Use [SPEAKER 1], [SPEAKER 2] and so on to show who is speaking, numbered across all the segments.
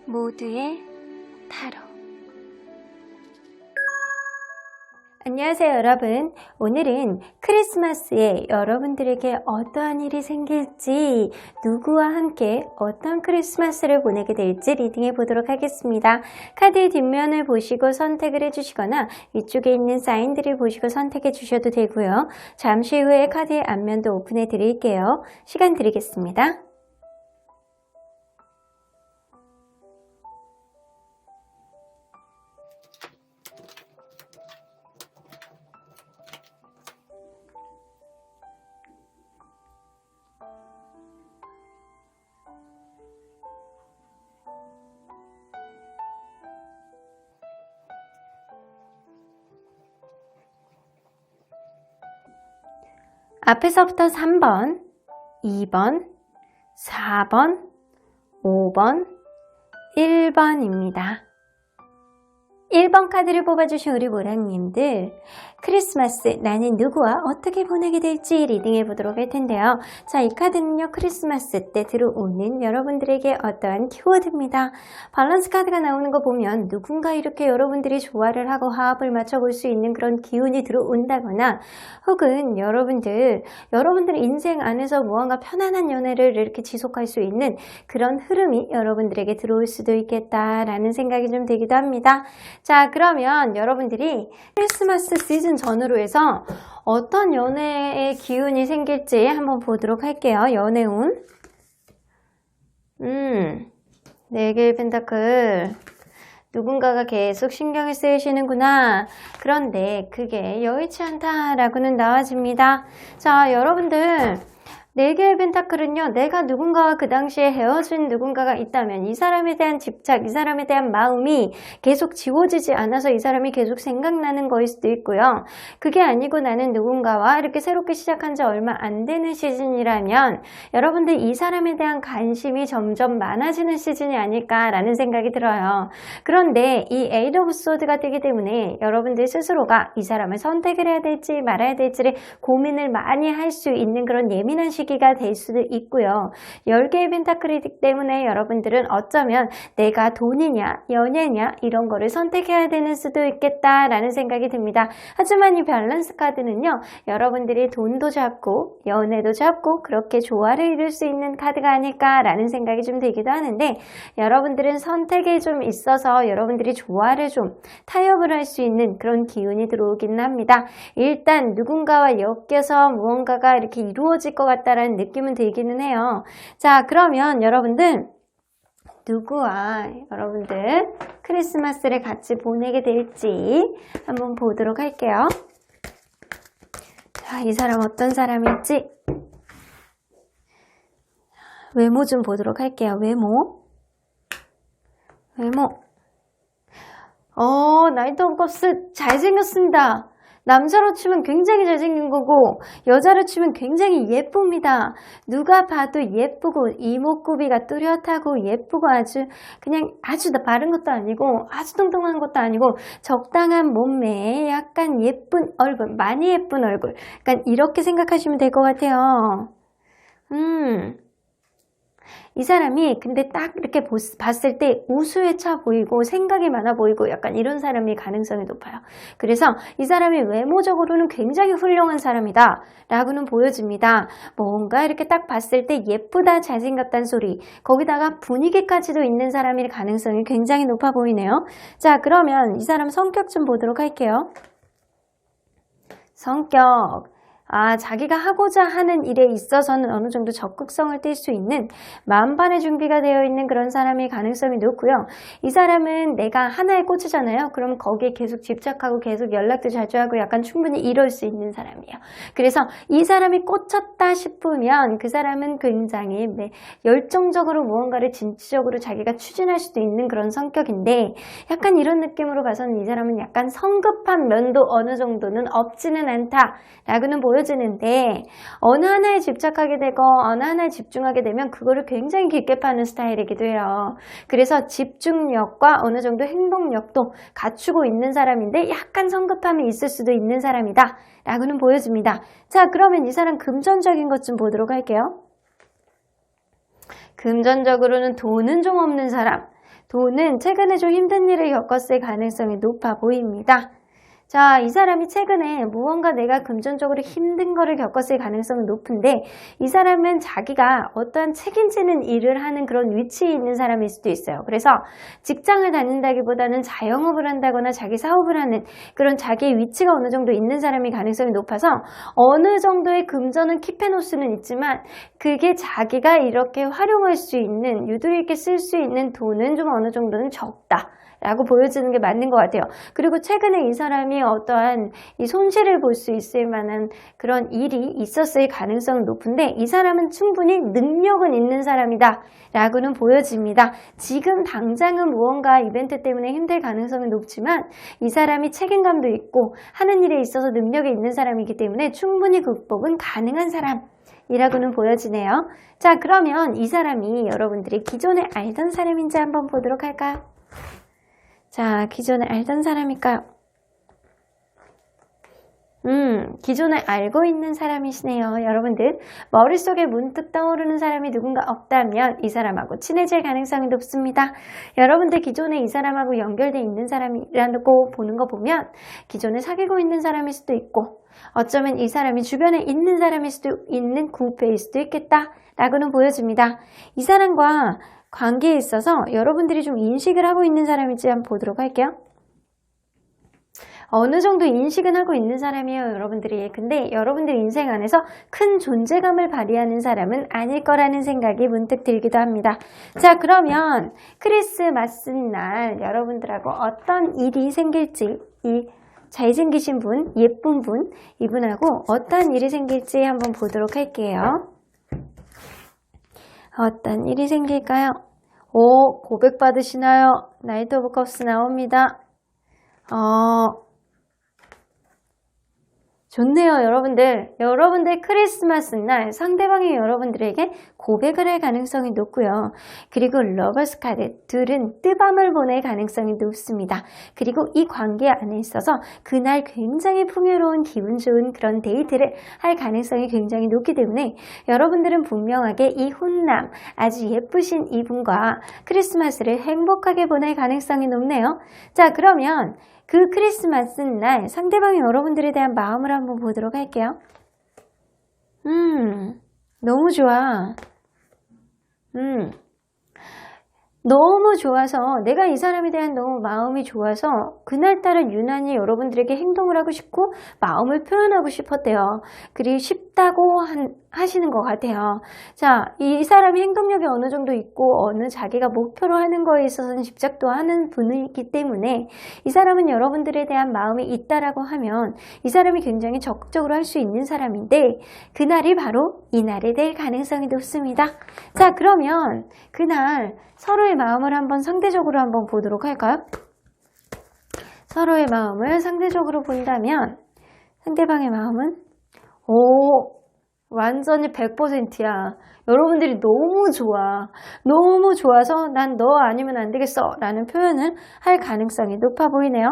[SPEAKER 1] 모두의 타로. 안녕하세요 여러분. 오늘은 크리스마스에 여러분들에게 어떠한 일이 생길지, 누구와 함께 어떤 크리스마스를 보내게 될지 리딩해 보도록 하겠습니다. 카드의 뒷면을 보시고 선택을 해주시거나 위쪽에 있는 사인들을 보시고 선택해 주셔도 되고요. 잠시 후에 카드의 앞면도 오픈해 드릴게요. 시간 드리겠습니다. 앞에서부터 3번, 2번, 4번, 5번, 1번입니다. 1번 카드를 뽑아주신 우리 모랑님들, 크리스마스 나는 누구와 어떻게 보내게 될지 리딩해 보도록 할 텐데요. 자, 이 카드는요, 크리스마스 때 들어오는 여러분들에게 어떠한 키워드입니다. 밸런스 카드가 나오는 거 보면 누군가 이렇게 여러분들이 조화를 하고 화합을 맞춰볼 수 있는 그런 기운이 들어온다거나, 혹은 여러분들 인생 안에서 무언가 편안한 연애를 이렇게 지속할 수 있는 그런 흐름이 여러분들에게 들어올 수도 있겠다라는 생각이 좀 들기도 합니다. 자, 그러면 여러분들이 크리스마스 시즌 전후로 해서 어떤 연애의 기운이 생길지 한번 보도록 할게요. 연애운. 4개의 펜타클. 누군가가 계속 신경을 쓰이시는구나. 그런데 그게 여의치 않다라고는 나와집니다. 자, 여러분들 4개의 펜타클은요, 내가 누군가와 그 당시에 헤어진 누군가가 있다면 이 사람에 대한 집착, 이 사람에 대한 마음이 계속 지워지지 않아서 이 사람이 계속 생각나는 거일 수도 있고요. 그게 아니고 나는 누군가와 이렇게 새롭게 시작한 지 얼마 안 되는 시즌이라면 여러분들 이 사람에 대한 관심이 점점 많아지는 시즌이 아닐까라는 생각이 들어요. 그런데 이 에이드 오브 소드가 뜨기 때문에 여러분들 스스로가 이 사람을 선택을 해야 될지 말아야 될지를 고민을 많이 할 수 있는 그런 예민한 시기가 될 수도 있고요. 10개의 펜타클이기 때문에 여러분들은 어쩌면 내가 돈이냐 연애냐 이런 거를 선택해야 되는 수도 있겠다라는 생각이 듭니다. 하지만 이 밸런스 카드는요, 여러분들이 돈도 잡고 연애도 잡고 그렇게 조화를 이룰 수 있는 카드가 아닐까라는 생각이 좀 들기도 하는데, 여러분들은 선택에 좀 있어서 여러분들이 조화를 좀 타협을 할 수 있는 그런 기운이 들어오긴 합니다. 일단 누군가와 엮여서 무언가가 이렇게 이루어질 것 같다라는 느낌은 들기는 해요. 자, 그러면 여러분들 누구와 여러분들 크리스마스를 같이 보내게 될지 한번 보도록 할게요. 자, 이 사람 어떤 사람일지 외모 좀 보도록 할게요. 외모. 나이트 오브 컵스 잘생겼습니다. 남자로 치면 굉장히 잘생긴 거고 여자로 치면 굉장히 예쁩니다. 누가 봐도 예쁘고 이목구비가 뚜렷하고 예쁘고 아주 바른 것도 아니고 아주 뚱뚱한 것도 아니고 적당한 몸매에 약간 예쁜 얼굴, 많이 예쁜 얼굴, 약간 이렇게 생각하시면 될 것 같아요. 이 사람이 근데 딱 이렇게 봤을 때 우수에 차 보이고 생각이 많아 보이고 약간 이런 사람이 가능성이 높아요. 그래서 이 사람이 외모적으로는 굉장히 훌륭한 사람이다 라고는 보여집니다. 뭔가 이렇게 딱 봤을 때 예쁘다, 잘생겼다는 소리, 거기다가 분위기까지도 있는 사람일 가능성이 굉장히 높아 보이네요. 자, 그러면 이 사람 성격 좀 보도록 할게요. 성격. 자기가 하고자 하는 일에 있어서는 어느 정도 적극성을 띨 수 있는 만반의 준비가 되어 있는 그런 사람의 가능성이 높고요. 이 사람은 내가 하나에 꽂히잖아요. 그럼 거기에 계속 집착하고 계속 연락도 자주 하고 약간 충분히 이럴 수 있는 사람이에요. 그래서 이 사람이 꽂혔다 싶으면 그 사람은 굉장히 열정적으로 무언가를 진취적으로 자기가 추진할 수도 있는 그런 성격인데, 약간 이런 느낌으로 봐서는 이 사람은 약간 성급한 면도 어느 정도는 없지는 않다라고는 보여지는데, 어느 하나에 집착하게 되고 어느 하나에 집중하게 되면 그거를 굉장히 깊게 파는 스타일이기도 해요. 그래서 집중력과 어느 정도 행동력도 갖추고 있는 사람인데 약간 성급함이 있을 수도 있는 사람이다 라고는 보여집니다. 자, 그러면 이 사람 금전적인 것 좀 보도록 할게요. 금전적으로는 돈은 좀 없는 사람, 돈은 최근에 좀 힘든 일을 겪었을 가능성이 높아 보입니다. 자, 이 사람이 최근에 무언가 내가 금전적으로 힘든 거를 겪었을 가능성은 높은데 이 사람은 자기가 어떠한 책임지는 일을 하는 그런 위치에 있는 사람일 수도 있어요. 그래서 직장을 다닌다기보다는 자영업을 한다거나 자기 사업을 하는 그런 자기의 위치가 어느 정도 있는 사람이 가능성이 높아서 어느 정도의 금전은 킵해놓을 수는 있지만 그게 자기가 이렇게 활용할 수 있는, 유도리 있게 쓸 수 있는 돈은 좀 어느 정도는 적다 라고 보여지는 게 맞는 것 같아요. 그리고 최근에 이 사람이 어떠한 이 손실을 볼 수 있을 만한 그런 일이 있었을 가능성은 높은데 이 사람은 충분히 능력은 있는 사람이다 라고는 보여집니다. 지금 당장은 무언가 이벤트 때문에 힘들 가능성은 높지만 이 사람이 책임감도 있고 하는 일에 있어서 능력이 있는 사람이기 때문에 충분히 극복은 가능한 사람이라고는 보여지네요. 자, 그러면 이 사람이 여러분들이 기존에 알던 사람인지 한번 보도록 할까요? 자, 기존에 알던 사람일까요? 기존에 알고 있는 사람이시네요. 여러분들 머릿속에 문득 떠오르는 사람이 누군가 없다면 이 사람하고 친해질 가능성이 높습니다. 여러분들 기존에 이 사람하고 연결되어 있는 사람이라고 보는 거 보면 기존에 사귀고 있는 사람일 수도 있고 어쩌면 이 사람이 주변에 있는 사람일 수도 있는 구패일 수도 있겠다 라고는 보여집니다. 이 사람과 관계에 있어서 여러분들이 좀 인식을 하고 있는 사람인지 한번 보도록 할게요. 어느 정도 인식은 하고 있는 사람이에요, 여러분들이. 근데 여러분들 인생 안에서 큰 존재감을 발휘하는 사람은 아닐 거라는 생각이 문득 들기도 합니다. 자, 그러면 크리스마스 날 여러분들하고 어떤 일이 생길지, 이 잘생기신 분, 예쁜 분, 이분하고 어떤 일이 생길지 한번 보도록 할게요. 어떤 일이 생길까요? 오, 고백 받으시나요? 나이트 오브 컵스 나옵니다. 좋네요, 여러분들. 여러분들 크리스마스 날 상대방이 여러분들에게 고백을 할 가능성이 높고요. 그리고 러버스 카드, 둘은 뜨밤을 보낼 가능성이 높습니다. 그리고 이 관계 안에 있어서 그날 굉장히 풍요로운 기분 좋은 그런 데이트를 할 가능성이 굉장히 높기 때문에 여러분들은 분명하게 이 훈남, 아주 예쁘신 이분과 크리스마스를 행복하게 보낼 가능성이 높네요. 자, 그러면 그 크리스마스 날 상대방이 여러분들에 대한 마음을 한번 보도록 할게요. 너무 좋아. 너무 좋아서 내가 이 사람에 대한 너무 마음이 좋아서 그날따라 유난히 여러분들에게 행동을 하고 싶고 마음을 표현하고 싶었대요. 그리 쉽다고 하시는 것 같아요. 자, 이 사람이 행동력이 어느 정도 있고 어느 자기가 목표로 하는 거에 있어서는 집착도 하는 분이기 때문에 이 사람은 여러분들에 대한 마음이 있다라고 하면 이 사람이 굉장히 적극적으로 할 수 있는 사람인데 그날이 바로 이날이 될 가능성이 높습니다. 자, 그러면 그날 서로의 마음을 한번 상대적으로 한번 보도록 할까요? 서로의 마음을 상대적으로 본다면 상대방의 마음은 완전히 100%야. 여러분들이 너무 좋아. 너무 좋아서 난 너 아니면 안 되겠어 라는 표현을 할 가능성이 높아 보이네요.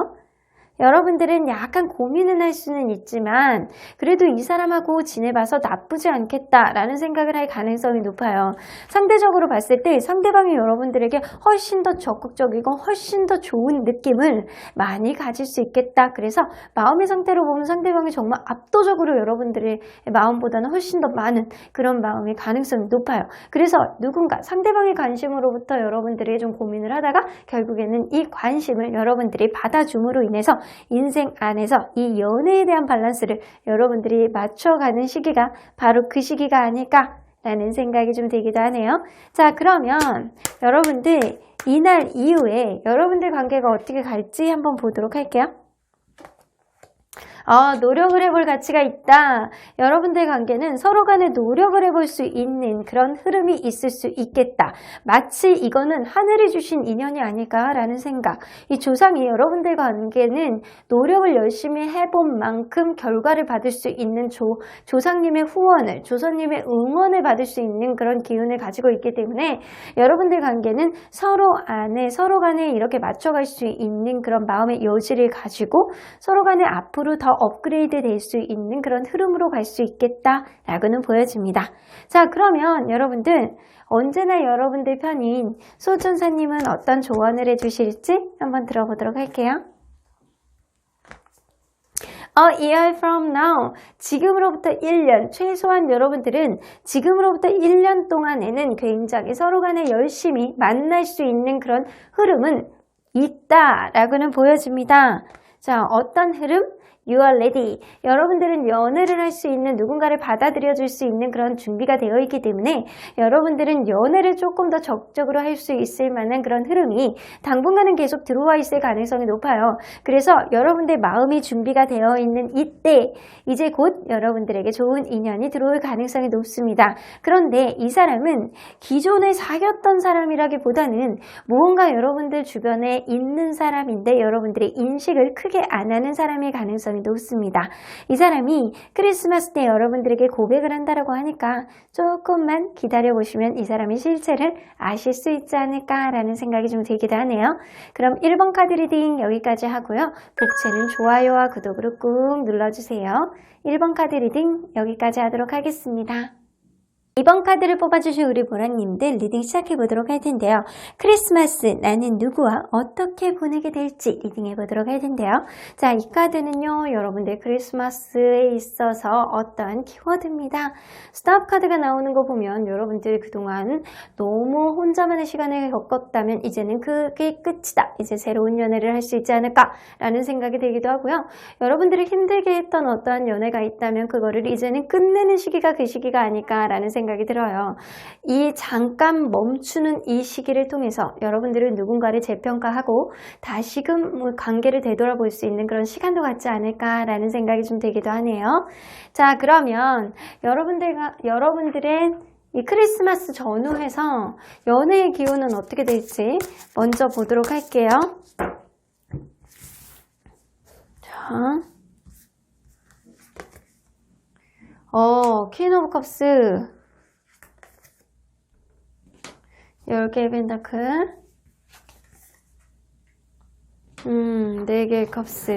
[SPEAKER 1] 여러분들은 약간 고민은 할 수는 있지만 그래도 이 사람하고 지내봐서 나쁘지 않겠다라는 생각을 할 가능성이 높아요. 상대적으로 봤을 때 상대방이 여러분들에게 훨씬 더 적극적이고 훨씬 더 좋은 느낌을 많이 가질 수 있겠다. 그래서 마음의 상태로 보면 상대방이 정말 압도적으로 여러분들의 마음보다는 훨씬 더 많은 그런 마음의 가능성이 높아요. 그래서 누군가 상대방의 관심으로부터 여러분들이 좀 고민을 하다가 결국에는 이 관심을 여러분들이 받아줌으로 인해서 인생 안에서 이 연애에 대한 밸런스를 여러분들이 맞춰가는 시기가 바로 그 시기가 아닐까라는 생각이 좀 들기도 하네요. 자, 그러면 여러분들 이날 이후에 여러분들 관계가 어떻게 갈지 한번 보도록 할게요. 노력을 해볼 가치가 있다. 여러분들 관계는 서로 간에 노력을 해볼 수 있는 그런 흐름이 있을 수 있겠다. 마치 이거는 하늘이 주신 인연이 아닐까라는 생각. 이 조상이 여러분들 관계는 노력을 열심히 해본 만큼 결과를 받을 수 있는 조상님의 후원을, 조상님의 응원을 받을 수 있는 그런 기운을 가지고 있기 때문에 여러분들 관계는 서로 간에 이렇게 맞춰갈 수 있는 그런 마음의 여지를 가지고 서로 간에 앞으로 더 업그레이드 될 수 있는 그런 흐름으로 갈 수 있겠다라고는 보여집니다. 자, 그러면 여러분들 언제나 여러분들 편인 소천사님은 어떤 조언을 해주실지 한번 들어보도록 할게요. A year from now, 지금으로부터 1년, 최소한 여러분들은 지금으로부터 1년 동안에는 굉장히 서로 간에 열심히 만날 수 있는 그런 흐름은 있다라고는 보여집니다. 자, 어떤 흐름? You are ready. 여러분들은 연애를 할 수 있는, 누군가를 받아들여 줄 수 있는 그런 준비가 되어 있기 때문에 여러분들은 연애를 조금 더 적극적으로 할 수 있을 만한 그런 흐름이 당분간은 계속 들어와 있을 가능성이 높아요. 그래서 여러분들 마음이 준비가 되어 있는 이때 이제 곧 여러분들에게 좋은 인연이 들어올 가능성이 높습니다. 그런데 이 사람은 기존에 사귀었던 사람이라기보다는 무언가 여러분들 주변에 있는 사람인데 여러분들의 인식을 크게 안 하는 사람일 가능성이 높습니다. 이 사람이 크리스마스 때 여러분들에게 고백을 한다라고 하니까 조금만 기다려보시면 이 사람의 실체를 아실 수 있지 않을까라는 생각이 좀 들기도 하네요. 그럼 1번 카드 리딩 여기까지 하고요. 복채는 좋아요와 구독으로 꾹 눌러주세요. 1번 카드 리딩 여기까지 하도록 하겠습니다. 2번 카드를 뽑아주신 우리 보라님들 리딩 시작해보도록 할 텐데요. 크리스마스 나는 누구와 어떻게 보내게 될지 리딩해보도록 할 텐데요. 자, 이 카드는요. 여러분들 크리스마스에 있어서 어떠한 키워드입니다. 스탑 카드가 나오는 거 보면 여러분들 그동안 너무 혼자만의 시간을 겪었다면 이제는 그게 끝이다. 이제 새로운 연애를 할 수 있지 않을까라는 생각이 들기도 하고요. 여러분들이 힘들게 했던 어떠한 연애가 있다면 그거를 이제는 끝내는 시기가 그 시기가 아닐까라는 생각이 들어요. 이 잠깐 멈추는 이 시기를 통해서 여러분들은 누군가를 재평가하고 다시금 관계를 되돌아볼 수 있는 그런 시간도 갖지 않을까라는 생각이 좀 들기도 하네요. 자, 그러면 여러분들의 이 크리스마스 전후해서 연애의 기운은 어떻게 될지 먼저 보도록 할게요. 자, 퀸 오브 컵스 10개의 펜타클 4개의 컵스.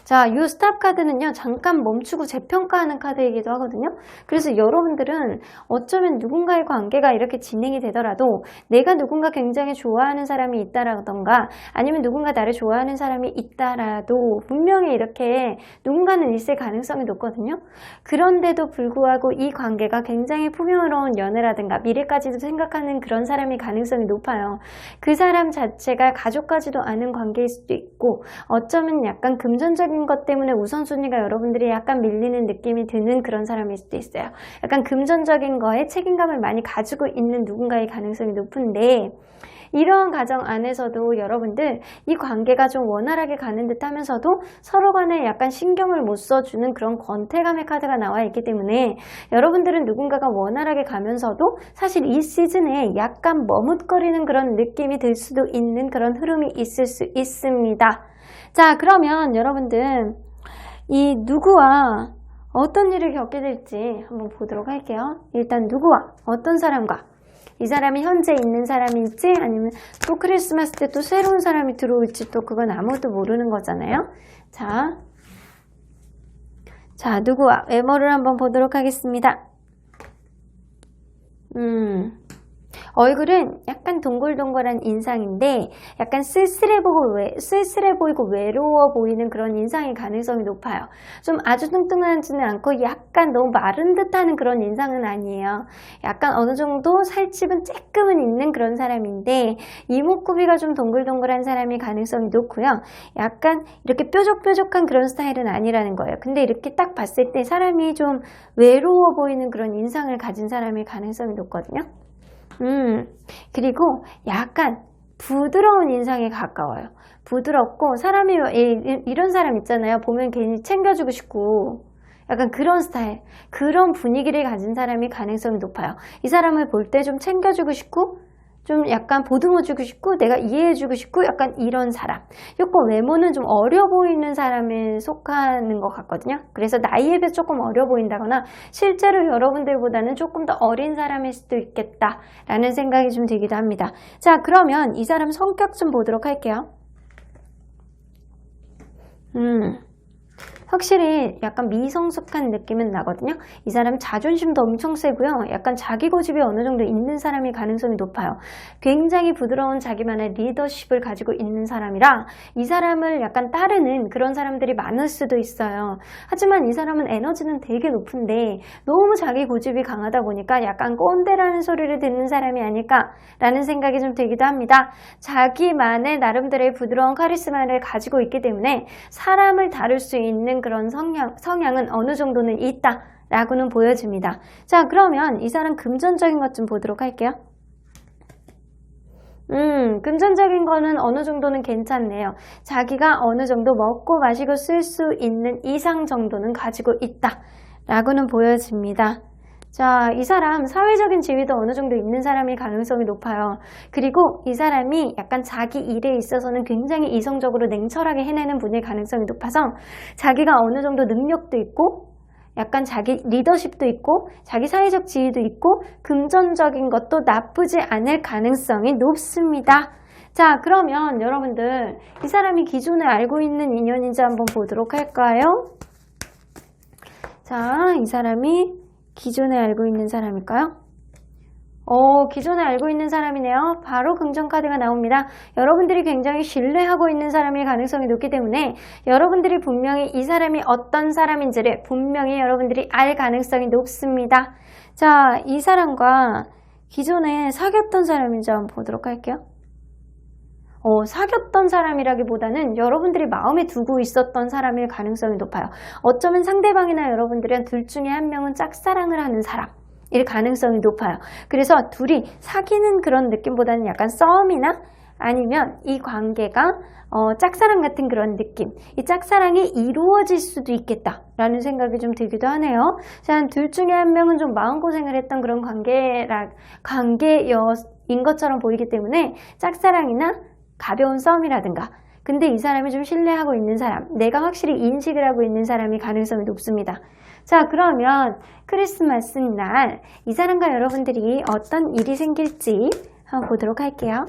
[SPEAKER 1] 자, 이 스탑 카드는요, 잠깐 멈추고 재평가하는 카드이기도 하거든요. 그래서 여러분들은 어쩌면 누군가의 관계가 이렇게 진행이 되더라도 내가 누군가 굉장히 좋아하는 사람이 있다라던가 아니면 누군가 나를 좋아하는 사람이 있다라도 분명히 이렇게 누군가는 있을 가능성이 높거든요. 그런데도 불구하고 이 관계가 굉장히 풍요로운 연애라든가 미래까지도 생각하는 그런 사람이 가능성이 높아요. 그 사람 자체가 가족까지도 아는 관계일 수도 있고 어쩌면 약간 금전적인 것 때문에 우선순위가 여러분들이 약간 밀리는 느낌이 드는 그런 사람일 수도 있어요. 약간 금전적인 거에 책임감을 많이 가지고 있는 누군가의 가능성이 높은데 이러한 과정 안에서도 여러분들 이 관계가 좀 원활하게 가는 듯 하면서도 서로 간에 약간 신경을 못 써주는 그런 권태감의 카드가 나와 있기 때문에 여러분들은 누군가가 원활하게 가면서도 사실 이 시즌에 약간 머뭇거리는 그런 느낌이 들 수도 있는 그런 흐름이 있을 수 있습니다. 자, 그러면 여러분들 이 누구와 어떤 일을 겪게 될지 한번 보도록 할게요. 일단 누구와 어떤 사람과 이 사람이 현재 있는 사람일지 아니면 또 크리스마스 때 또 새로운 사람이 들어올지 또 그건 아무도 모르는 거잖아요. 자, 누구와 외모를 한번 보도록 하겠습니다. 얼굴은 약간 동글동글한 인상인데 약간 쓸쓸해 보이고 외로워 보이는 그런 인상의 가능성이 높아요. 좀 아주 뚱뚱하지는 않고 약간 너무 마른 듯하는 그런 인상은 아니에요. 약간 어느 정도 살집은 쬐끔은 있는 그런 사람인데 이목구비가 좀 동글동글한 사람이 가능성이 높고요. 약간 이렇게 뾰족뾰족한 그런 스타일은 아니라는 거예요. 근데 이렇게 딱 봤을 때 사람이 좀 외로워 보이는 그런 인상을 가진 사람일 가능성이 높거든요. 그리고 약간 부드러운 인상에 가까워요. 부드럽고 사람이 이런 사람 있잖아요. 보면 괜히 챙겨주고 싶고 약간 그런 스타일, 그런 분위기를 가진 사람이 가능성이 높아요. 이 사람을 볼 때 좀 챙겨주고 싶고 좀 약간 보듬어주고 싶고 내가 이해해주고 싶고 약간 이런 사람. 요거 외모는 좀 어려 보이는 사람에 속하는 것 같거든요. 그래서 나이에 비해서 조금 어려 보인다거나 실제로 여러분들보다는 조금 더 어린 사람일 수도 있겠다라는 생각이 좀 들기도 합니다. 자, 그러면 이 사람 성격 좀 보도록 할게요. 확실히 약간 미성숙한 느낌은 나거든요. 이 사람 자존심도 엄청 세고요. 약간 자기 고집이 어느 정도 있는 사람일 가능성이 높아요. 굉장히 부드러운 자기만의 리더십을 가지고 있는 사람이라 이 사람을 약간 따르는 그런 사람들이 많을 수도 있어요. 하지만 이 사람은 에너지는 되게 높은데 너무 자기 고집이 강하다 보니까 약간 꼰대라는 소리를 듣는 사람이 아닐까라는 생각이 좀 들기도 합니다. 자기만의 나름대로의 부드러운 카리스마를 가지고 있기 때문에 사람을 다룰 수 있는 그런 성향은 어느 정도는 있다라고는 보여집니다. 자, 그러면 이 사람 금전적인 것 좀 보도록 할게요. 금전적인 거는 어느 정도는 괜찮네요. 자기가 어느 정도 먹고 마시고 쓸 수 있는 이상 정도는 가지고 있다라고는 보여집니다. 자, 이 사람 사회적인 지위도 어느 정도 있는 사람일 가능성이 높아요. 그리고 이 사람이 약간 자기 일에 있어서는 굉장히 이성적으로 냉철하게 해내는 분일 가능성이 높아서 자기가 어느 정도 능력도 있고 약간 자기 리더십도 있고 자기 사회적 지위도 있고 금전적인 것도 나쁘지 않을 가능성이 높습니다. 자, 그러면 여러분들 이 사람이 기존에 알고 있는 인연인지 한번 보도록 할까요? 자, 이 사람이 기존에 알고 있는 사람일까요? 기존에 알고 있는 사람이네요. 바로 긍정카드가 나옵니다. 여러분들이 굉장히 신뢰하고 있는 사람일 가능성이 높기 때문에 여러분들이 분명히 이 사람이 어떤 사람인지를 분명히 여러분들이 알 가능성이 높습니다. 자, 이 사람과 기존에 사귀었던 사람인지 한번 보도록 할게요. 사귀었던 사람이라기보다는 여러분들이 마음에 두고 있었던 사람일 가능성이 높아요. 어쩌면 상대방이나 여러분들은 둘 중에 한 명은 짝사랑을 하는 사람일 가능성이 높아요. 그래서 둘이 사귀는 그런 느낌보다는 약간 썸이나 아니면 이 관계가 짝사랑 같은 그런 느낌, 이 짝사랑이 이루어질 수도 있겠다라는 생각이 좀 들기도 하네요. 자, 둘 중에 한 명은 좀 마음고생을 했던 그런 관계인 것처럼 보이기 때문에 짝사랑이나 가벼운 썸이라든가 근데 이 사람이 좀 신뢰하고 있는 사람, 내가 확실히 인식을 하고 있는 사람이 가능성이 높습니다. 자, 그러면 크리스마스 날 이 사람과 여러분들이 어떤 일이 생길지 한번 보도록 할게요.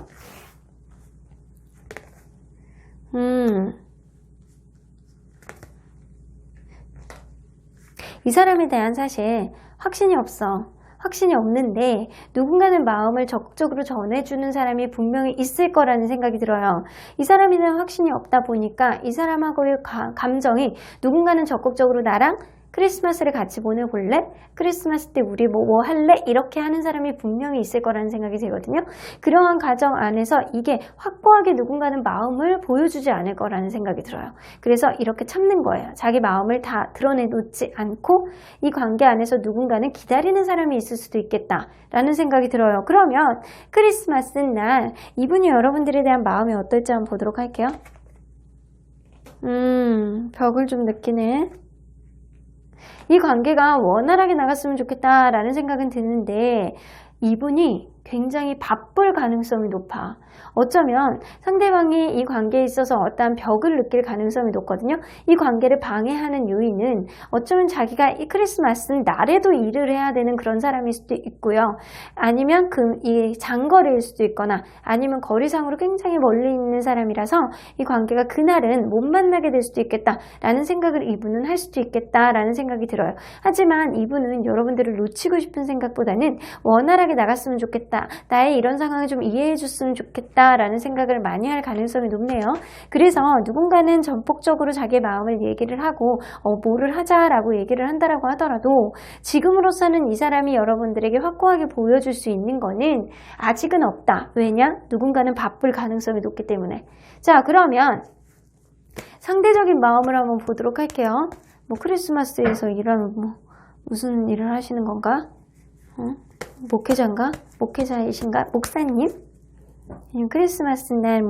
[SPEAKER 1] 이 사람에 대한 사실 확신이 없어. 확신이 없는데 누군가는 마음을 적극적으로 전해주는 사람이 분명히 있을 거라는 생각이 들어요. 이 사람에 대한 확신이 없다 보니까 이 사람하고의 감정이 누군가는 적극적으로 나랑 크리스마스를 같이 보내볼래? 크리스마스 때 우리 뭐 할래? 이렇게 하는 사람이 분명히 있을 거라는 생각이 들거든요. 그러한 과정 안에서 이게 확고하게 누군가는 마음을 보여주지 않을 거라는 생각이 들어요. 그래서 이렇게 참는 거예요. 자기 마음을 다 드러내놓지 않고 이 관계 안에서 누군가는 기다리는 사람이 있을 수도 있겠다라는 생각이 들어요. 그러면 크리스마스 날 이분이 여러분들에 대한 마음이 어떨지 한번 보도록 할게요. 벽을 좀 느끼네. 이 관계가 원활하게 나갔으면 좋겠다라는 생각은 드는데 이분이 굉장히 바쁠 가능성이 높아. 어쩌면 상대방이 이 관계에 있어서 어떠한 벽을 느낄 가능성이 높거든요. 이 관계를 방해하는 요인은 어쩌면 자기가 이 크리스마스 날에도 일을 해야 되는 그런 사람일 수도 있고요. 아니면 이 장거리일 수도 있거나 아니면 거리상으로 굉장히 멀리 있는 사람이라서 이 관계가 그날은 못 만나게 될 수도 있겠다라는 생각을 이분은 할 수도 있겠다라는 생각이 들어요. 하지만 이분은 여러분들을 놓치고 싶은 생각보다는 원활하게 나갔으면 좋겠다. 나의 이런 상황을 좀 이해해 줬으면 좋겠다 라는 생각을 많이 할 가능성이 높네요. 그래서 누군가는 전폭적으로 자기의 마음을 얘기를 하고 뭐를 하자라고 얘기를 한다라고 하더라도 지금으로서는 이 사람이 여러분들에게 확고하게 보여줄 수 있는 거는 아직은 없다. 왜냐? 누군가는 바쁠 가능성이 높기 때문에. 자, 그러면 상대적인 마음을 한번 보도록 할게요. 뭐 크리스마스에서 일하면 뭐 무슨 일을 하시는 건가? 목회자인가? 목회자이신가? 목사님? 크리스마스 날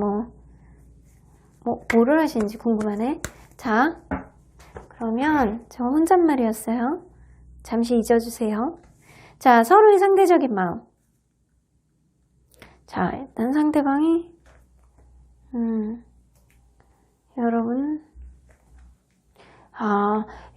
[SPEAKER 1] 뭐를 하시는지 궁금하네. 자, 그러면 저 혼잣말이었어요. 잠시 잊어주세요. 자, 서로의 상대적인 마음. 자, 일단 상대방이 여러분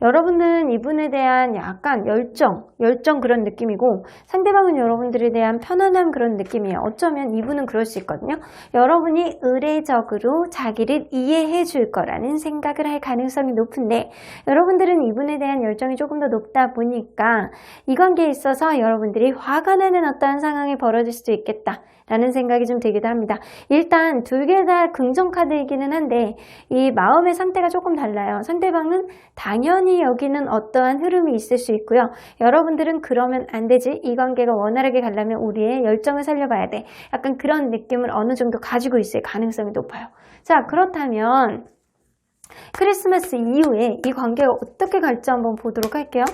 [SPEAKER 1] 여러분은 이분에 대한 약간 열정 그런 느낌이고 상대방은 여러분들에 대한 편안함 그런 느낌이에요. 어쩌면 이분은 그럴 수 있거든요. 여러분이 의례적으로 자기를 이해해 줄 거라는 생각을 할 가능성이 높은데 여러분들은 이분에 대한 열정이 조금 더 높다 보니까 이 관계에 있어서 여러분들이 화가 나는 어떠한 상황이 벌어질 수도 있겠다. 라는 생각이 좀 들기도 합니다. 일단 둘 개 다 긍정 카드이기는 한데 이 마음의 상태가 조금 달라요. 상대방은 당연히 여기는 어떠한 흐름이 있을 수 있고요. 여러분들은 그러면 안 되지. 이 관계가 원활하게 가려면 우리의 열정을 살려봐야 돼. 약간 그런 느낌을 어느 정도 가지고 있을 가능성이 높아요. 자, 그렇다면 크리스마스 이후에 이 관계가 어떻게 갈지 한번 보도록 할게요.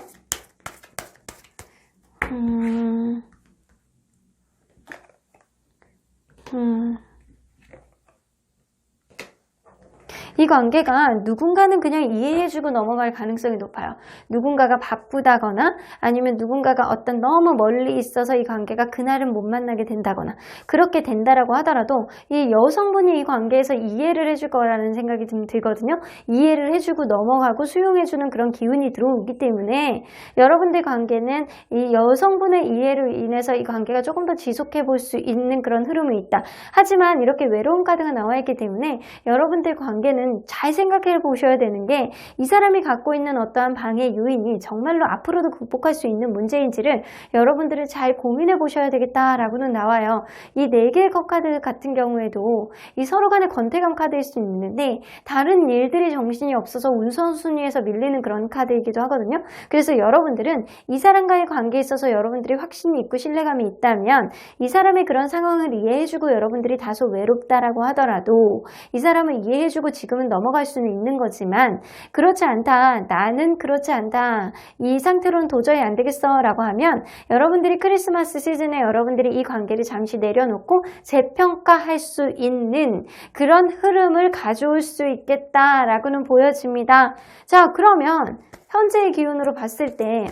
[SPEAKER 1] 이 관계가 누군가는 그냥 이해해주고 넘어갈 가능성이 높아요. 누군가가 바쁘다거나 아니면 누군가가 어떤 너무 멀리 있어서 이 관계가 그날은 못 만나게 된다거나 그렇게 된다라고 하더라도 이 여성분이 이 관계에서 이해를 해줄 거라는 생각이 좀 들거든요. 이해를 해주고 넘어가고 수용해주는 그런 기운이 들어오기 때문에 여러분들 관계는 이 여성분의 이해로 인해서 이 관계가 조금 더 지속해 볼 수 있는 그런 흐름이 있다. 하지만 이렇게 외로운 카드가 나와 있기 때문에 여러분들 관계는 잘 생각해 보셔야 되는 게 이 사람이 갖고 있는 어떠한 방해 요인이 정말로 앞으로도 극복할 수 있는 문제인지를 여러분들은 잘 고민해 보셔야 되겠다라고는 나와요. 이 4개의 컵 카드 같은 경우에도 이 서로 간의 권태감 카드일 수 있는데 다른 일들이 정신이 없어서 우선순위에서 밀리는 그런 카드이기도 하거든요. 그래서 여러분들은 이 사람과의 관계에 있어서 여러분들이 확신이 있고 신뢰감이 있다면 이 사람의 그런 상황을 이해해주고 여러분들이 다소 외롭다라고 하더라도 이 사람을 이해해주고 지금은 넘어갈 수는 있는 거지만 그렇지 않다. 나는 그렇지 않다. 이 상태로는 도저히 안 되겠어 라고 하면 여러분들이 크리스마스 시즌에 여러분들이 이 관계를 잠시 내려놓고 재평가할 수 있는 그런 흐름을 가져올 수 있겠다라고는 보여집니다. 자, 그러면 현재의 기운으로 봤을 때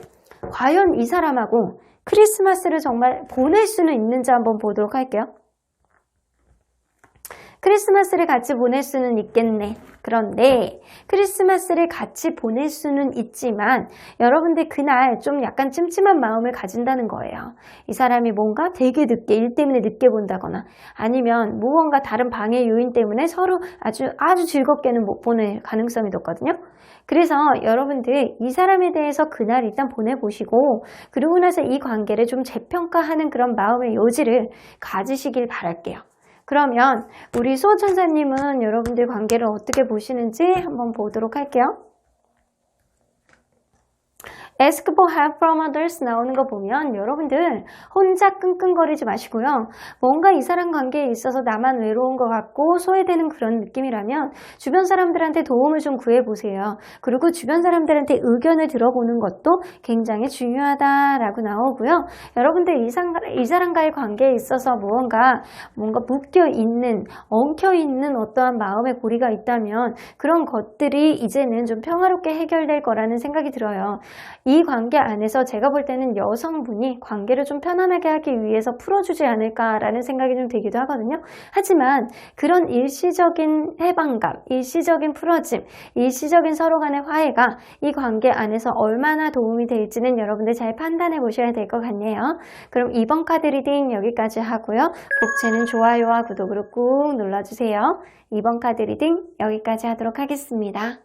[SPEAKER 1] 과연 이 사람하고 크리스마스를 정말 보낼 수는 있는지 한번 보도록 할게요. 크리스마스를 같이 보낼 수는 있겠네. 그런데 크리스마스를 같이 보낼 수는 있지만 여러분들 그날 좀 약간 찜찜한 마음을 가진다는 거예요. 이 사람이 뭔가 되게 늦게 일 때문에 늦게 본다거나 아니면 무언가 다른 방해 요인 때문에 서로 아주 즐겁게는 못 보낼 가능성이 높거든요. 그래서 여러분들 이 사람에 대해서 그날 일단 보내보시고 그러고 나서 이 관계를 좀 재평가하는 그런 마음의 여지를 가지시길 바랄게요. 그러면 우리 수호천사님은 여러분들 관계를 어떻게 보시는지 한번 보도록 할게요. Ask for help from others 나오는 거 보면 여러분들 혼자 끙끙거리지 마시고요. 뭔가 이 사람 관계에 있어서 나만 외로운 것 같고 소외되는 그런 느낌이라면 주변 사람들한테 도움을 좀 구해보세요. 그리고 주변 사람들한테 의견을 들어보는 것도 굉장히 중요하다라고 나오고요. 여러분들 이 사람과의 관계에 있어서 뭔가 묶여있는, 엉켜있는 어떠한 마음의 고리가 있다면 그런 것들이 이제는 좀 평화롭게 해결될 거라는 생각이 들어요. 이 관계 안에서 제가 볼 때는 여성분이 관계를 좀 편안하게 하기 위해서 풀어주지 않을까라는 생각이 좀 들기도 하거든요. 하지만 그런 일시적인 해방감, 일시적인 풀어짐, 일시적인 서로 간의 화해가 이 관계 안에서 얼마나 도움이 될지는 여러분들 잘 판단해 보셔야 될 것 같네요. 그럼 이번 카드 리딩 여기까지 하고요. 복채는 좋아요와 구독으로 꾹 눌러주세요. 이번 카드 리딩 여기까지 하도록 하겠습니다.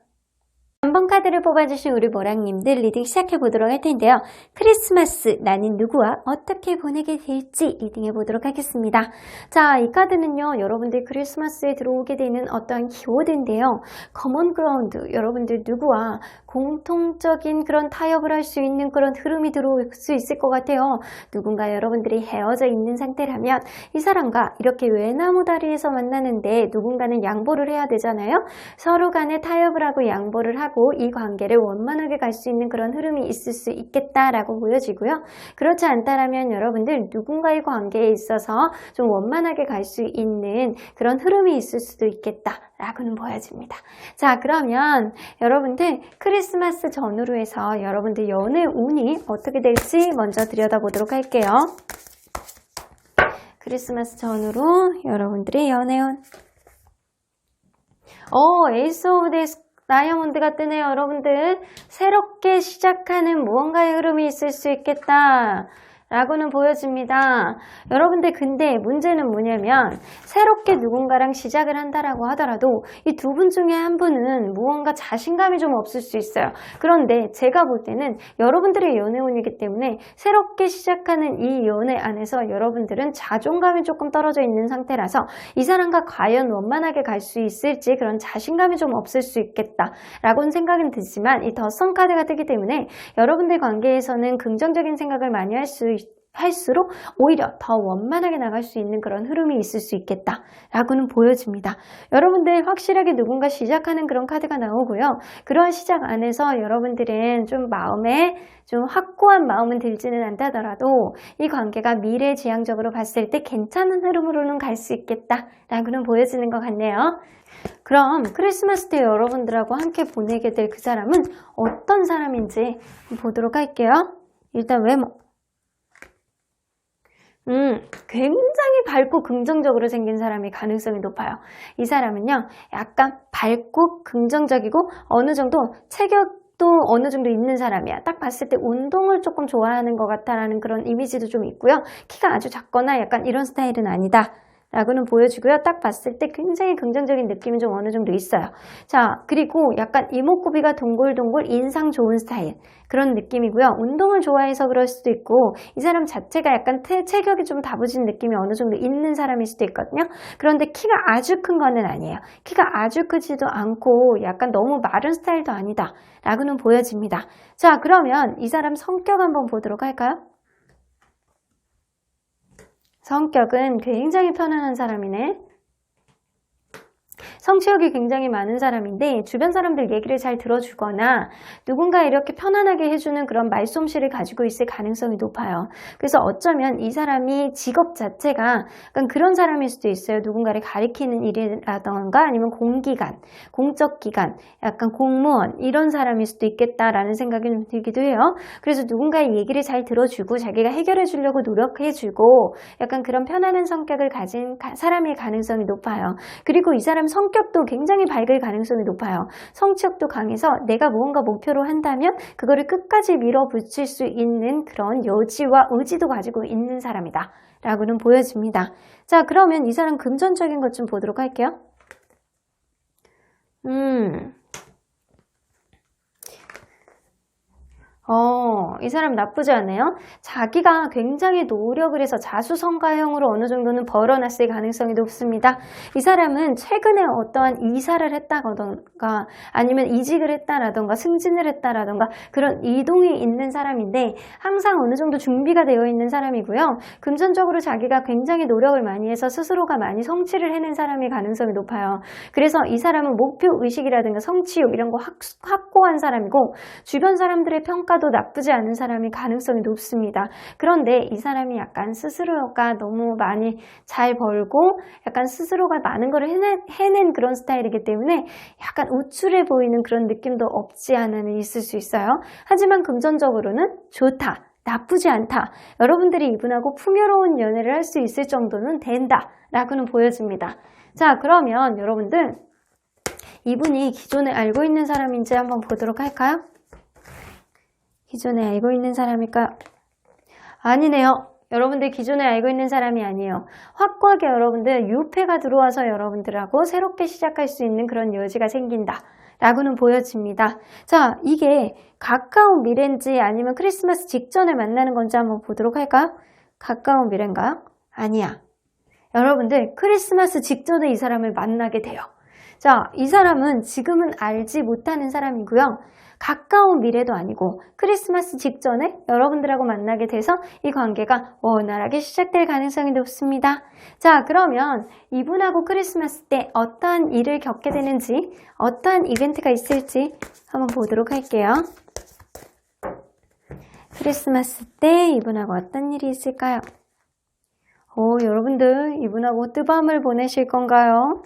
[SPEAKER 1] 3번 카드를 뽑아주신 우리 모랑님들 리딩 시작해보도록 할 텐데요. 크리스마스 나는 누구와 어떻게 보내게 될지 리딩해보도록 하겠습니다. 자, 이 카드는요. 여러분들 크리스마스에 들어오게 되는 어떠한 키워드인데요. 커먼 그라운드, 여러분들 누구와 공통적인 그런 타협을 할 수 있는 그런 흐름이 들어올 수 있을 것 같아요. 누군가 여러분들이 헤어져 있는 상태라면 이 사람과 이렇게 외나무 다리에서 만나는데 누군가는 양보를 해야 되잖아요. 서로 간에 타협을 하고 양보를 하고 이 관계를 원만하게 갈 수 있는 그런 흐름이 있을 수 있겠다라고 보여지고요. 그렇지 않다라면 여러분들 누군가의 관계에 있어서 좀 원만하게 갈 수 있는 그런 흐름이 있을 수도 있겠다라고는 보여집니다. 자, 그러면 여러분들 크리스마스 전후로 해서 여러분들 연애 운이 어떻게 될지 먼저 들여다보도록 할게요. 크리스마스 전후로 여러분들의 연애 운. 에이스 오브 다이아몬드가 뜨네요, 여러분들. 새롭게 시작하는 무언가의 흐름이 있을 수 있겠다 라고는 보여집니다. 여러분들 근데 문제는 뭐냐면 새롭게 누군가랑 시작을 한다라고 하더라도 이 두 분 중에 한 분은 무언가 자신감이 좀 없을 수 있어요. 그런데 제가 볼 때는 여러분들의 연애운이기 때문에 새롭게 시작하는 이 연애 안에서 여러분들은 자존감이 조금 떨어져 있는 상태라서 이 사람과 과연 원만하게 갈 수 있을지 그런 자신감이 좀 없을 수 있겠다 라고는 생각은 들지만 이 더 선 카드가 뜨기 때문에 여러분들 관계에서는 긍정적인 생각을 많이 할수록 오히려 더 원만하게 나갈 수 있는 그런 흐름이 있을 수 있겠다 라고는 보여집니다. 여러분들 확실하게 누군가 시작하는 그런 카드가 나오고요. 그러한 시작 안에서 여러분들은 좀 마음에 좀 확고한 마음은 들지는 않다더라도 이 관계가 미래지향적으로 봤을 때 괜찮은 흐름으로는 갈 수 있겠다 라고는 보여지는 것 같네요. 그럼 크리스마스 때 여러분들하고 함께 보내게 될 그 사람은 어떤 사람인지 보도록 할게요. 일단 외모. 굉장히 밝고 긍정적으로 생긴 사람이 가능성이 높아요. 이 사람은요, 약간 밝고 긍정적이고 어느 정도 체격도 어느 정도 있는 사람이야. 딱 봤을 때 운동을 조금 좋아하는 것 같다라는 그런 이미지도 좀 있고요. 키가 아주 작거나 약간 이런 스타일은 아니다 라고는 보여주고요. 딱 봤을 때 굉장히 긍정적인 느낌이 좀 어느 정도 있어요. 자, 그리고 약간 이목구비가 동글동글 인상 좋은 스타일 그런 느낌이고요. 운동을 좋아해서 그럴 수도 있고 이 사람 자체가 약간 체격이 좀 다부진 느낌이 어느 정도 있는 사람일 수도 있거든요. 그런데 키가 아주 큰 거는 아니에요. 키가 아주 크지도 않고 약간 너무 마른 스타일도 아니다 라고는 보여집니다. 자, 그러면 이 사람 성격 한번 보도록 할까요? 성격은 굉장히 편안한 사람이네. 성취욕이 굉장히 많은 사람인데 주변 사람들 얘기를 잘 들어주거나 누군가 이렇게 편안하게 해주는 그런 말솜씨를 가지고 있을 가능성이 높아요. 그래서 어쩌면 이 사람이 직업 자체가 약간 그런 사람일 수도 있어요. 누군가를 가리키는 일이라던가 아니면 공기관, 공적 기관, 약간 공무원 이런 사람일 수도 있겠다라는 생각이 들기도 해요. 그래서 누군가의 얘기를 잘 들어주고 자기가 해결해 주려고 노력해주고 약간 그런 편안한 성격을 가진 사람일 가능성이 높아요. 그리고 이 사람 성격도 굉장히 밝을 가능성이 높아요. 성취욕도 강해서 내가 무언가 목표로 한다면 그거를 끝까지 밀어붙일 수 있는 그런 여지와 의지도 가지고 있는 사람이다 라고는 보여집니다. 자, 그러면 이 사람 금전적인 것 좀 보도록 할게요. 이 사람 나쁘지 않네요. 자기가 굉장히 노력을 해서 자수성가형으로 어느 정도는 벌어놨을 가능성이 높습니다. 이 사람은 최근에 어떠한 이사를 했다던가 아니면 이직을 했다라던가 승진을 했다라던가 그런 이동이 있는 사람인데 항상 어느 정도 준비가 되어 있는 사람이고요. 금전적으로 자기가 굉장히 노력을 많이 해서 스스로가 많이 성취를 해낸 사람의 가능성이 높아요. 그래서 이 사람은 목표의식이라든가 성취욕 이런 거 확고한 사람이고 주변 사람들의 평가도 나쁘지 않은 사람이 가능성이 높습니다. 그런데 이 사람이 약간 스스로가 너무 많이 잘 벌고 약간 스스로가 많은 걸 해낸 그런 스타일이기 때문에 약간 우쭐해 보이는 그런 느낌도 없지 않아는 있을 수 있어요. 하지만 금전적으로는 좋다. 나쁘지 않다. 여러분들이 이분하고 풍요로운 연애를 할 수 있을 정도는 된다 라고는 보여집니다. 자, 그러면 여러분들 이분이 기존에 알고 있는 사람인지 한번 보도록 할까요? 기존에 알고 있는 사람일까요? 아니네요. 여러분들 기존에 알고 있는 사람이 아니에요. 확고하게 여러분들 유패가 들어와서 여러분들하고 새롭게 시작할 수 있는 그런 여지가 생긴다 라고는 보여집니다. 자, 이게 가까운 미래인지 아니면 크리스마스 직전에 만나는 건지 한번 보도록 할까요? 가까운 미래인가요? 아니야. 여러분들 크리스마스 직전에 이 사람을 만나게 돼요. 자, 이 사람은 지금은 알지 못하는 사람이고요. 가까운 미래도 아니고 크리스마스 직전에 여러분들하고 만나게 돼서 이 관계가 원활하게 시작될 가능성이 높습니다. 자, 그러면 이분하고 크리스마스 때 어떠한 일을 겪게 되는지 어떠한 이벤트가 있을지 한번 보도록 할게요. 크리스마스 때 이분하고 어떤 일이 있을까요? 여러분들 이분하고 뜨밤을 보내실 건가요?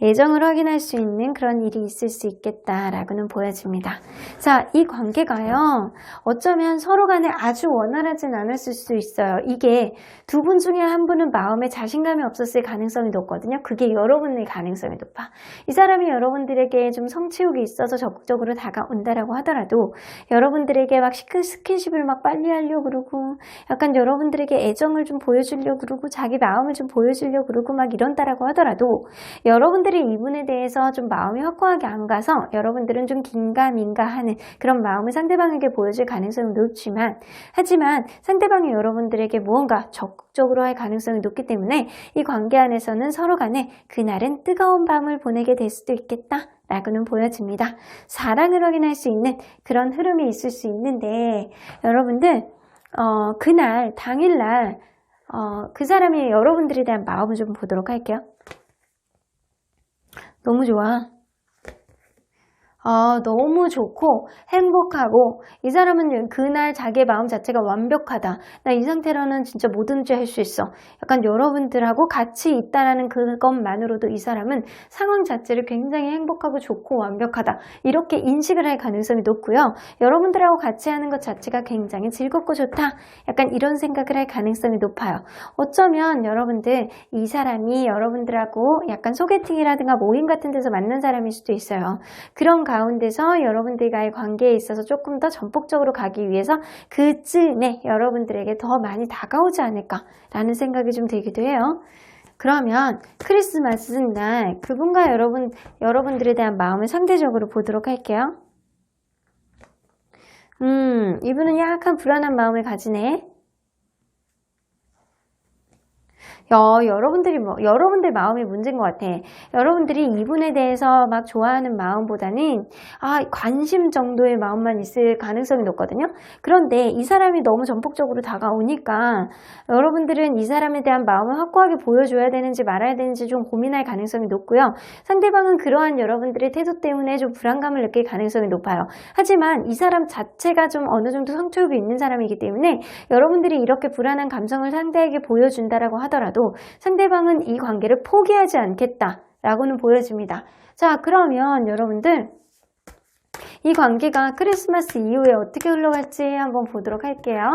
[SPEAKER 1] 애정을 확인할 수 있는 그런 일이 있을 수 있겠다라고는 보여집니다. 자, 이 관계가요, 어쩌면 서로 간에 아주 원활하진 않았을 수 있어요. 이게 두 분 중에 한 분은 마음에 자신감이 없었을 가능성이 높거든요. 그게 여러분의 가능성이 높아. 이 사람이 여러분들에게 좀 성취욕이 있어서 적극적으로 다가온다라고 하더라도 여러분들에게 막 스킨십을 막 빨리 하려고 그러고 약간 여러분들에게 애정을 좀 보여주려고 그러고 자기 마음을 좀 보여주려고 그러고 막 이런다라고 하더라도 여러분들이 이분에 대해서 좀 마음이 확고하게 안 가서 여러분들은 좀 긴가민가하는 그런 마음을 상대방에게 보여줄 가능성이 높지만, 하지만 상대방이 여러분들에게 무언가 적극적으로 할 가능성이 높기 때문에 이 관계 안에서는 서로 간에 그날은 뜨거운 밤을 보내게 될 수도 있겠다 라고는 보여집니다. 사랑을 확인할 수 있는 그런 흐름이 있을 수 있는데, 여러분들 그날 당일날 그 사람이 여러분들에 대한 마음을 좀 보도록 할게요. 너무 좋아. 너무 좋고 행복하고 이 사람은 그날 자기의 마음 자체가 완벽하다. 나 이 상태로는 진짜 뭐든지 할 수 있어. 약간 여러분들하고 같이 있다라는 그것만으로도 이 사람은 상황 자체를 굉장히 행복하고 좋고 완벽하다. 이렇게 인식을 할 가능성이 높고요. 여러분들하고 같이 하는 것 자체가 굉장히 즐겁고 좋다. 약간 이런 생각을 할 가능성이 높아요. 어쩌면 여러분들 이 사람이 여러분들하고 약간 소개팅이라든가 모임 같은 데서 만난 사람일 수도 있어요. 그런 가운데서 여러분들과의 관계에 있어서 조금 더 전폭적으로 가기 위해서 그쯤에 여러분들에게 더 많이 다가오지 않을까라는 생각이 좀 들기도 해요. 그러면 크리스마스 날 그분과 여러분들에 대한 마음을 상대적으로 보도록 할게요. 이분은 약간 불안한 마음을 가지네. 여러분들 마음이 문제인 것 같아. 여러분들이 이분에 대해서 막 좋아하는 마음보다는 관심 정도의 마음만 있을 가능성이 높거든요. 그런데 이 사람이 너무 전폭적으로 다가오니까 여러분들은 이 사람에 대한 마음을 확고하게 보여줘야 되는지 말아야 되는지 좀 고민할 가능성이 높고요. 상대방은 그러한 여러분들의 태도 때문에 좀 불안감을 느낄 가능성이 높아요. 하지만 이 사람 자체가 좀 어느 정도 성취욕이 있는 사람이기 때문에 여러분들이 이렇게 불안한 감성을 상대에게 보여준다라고 하더라도 상대방은 이 관계를 포기하지 않겠다라고는 보여집니다. 자, 그러면 여러분들 이 관계가 크리스마스 이후에 어떻게 흘러갈지 한번 보도록 할게요.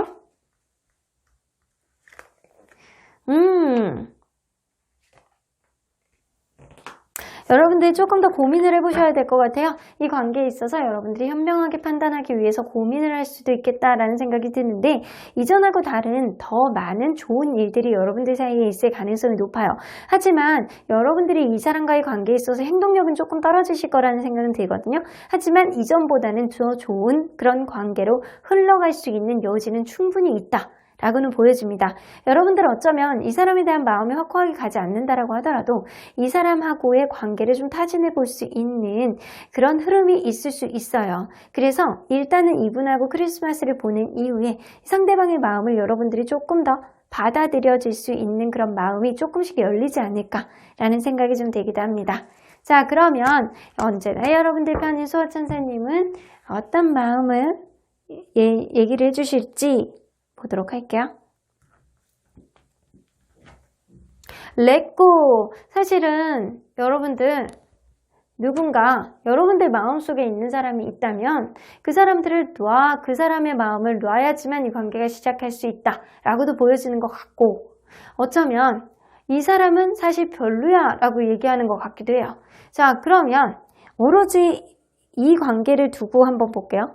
[SPEAKER 1] 여러분들이 조금 더 고민을 해보셔야 될 것 같아요. 이 관계에 있어서 여러분들이 현명하게 판단하기 위해서 고민을 할 수도 있겠다라는 생각이 드는데, 이전하고 다른 더 많은 좋은 일들이 여러분들 사이에 있을 가능성이 높아요. 하지만 여러분들이 이 사람과의 관계에 있어서 행동력은 조금 떨어지실 거라는 생각은 들거든요. 하지만 이전보다는 더 좋은 그런 관계로 흘러갈 수 있는 여지는 충분히 있다 라고는 보여집니다. 여러분들 어쩌면 이 사람에 대한 마음이 확고하게 가지 않는다라고 하더라도 이 사람하고의 관계를 좀 타진해 볼 수 있는 그런 흐름이 있을 수 있어요. 그래서 일단은 이분하고 크리스마스를 보낸 이후에 상대방의 마음을 여러분들이 조금 더 받아들여질 수 있는 그런 마음이 조금씩 열리지 않을까라는 생각이 좀 되기도 합니다. 자, 그러면 언제나 여러분들 편인 수호천사님은 어떤 마음을 얘기를 해주실지 보도록 할게요. 렛고, 사실은 여러분들 누군가 여러분들 마음속에 있는 사람이 있다면 그 사람들을 그 사람의 마음을 놔야지만 이 관계가 시작할 수 있다 라고도 보여지는 것 같고, 어쩌면 이 사람은 사실 별로야 라고 얘기하는 것 같기도 해요. 자, 그러면 오로지 이 관계를 두고 한번 볼게요.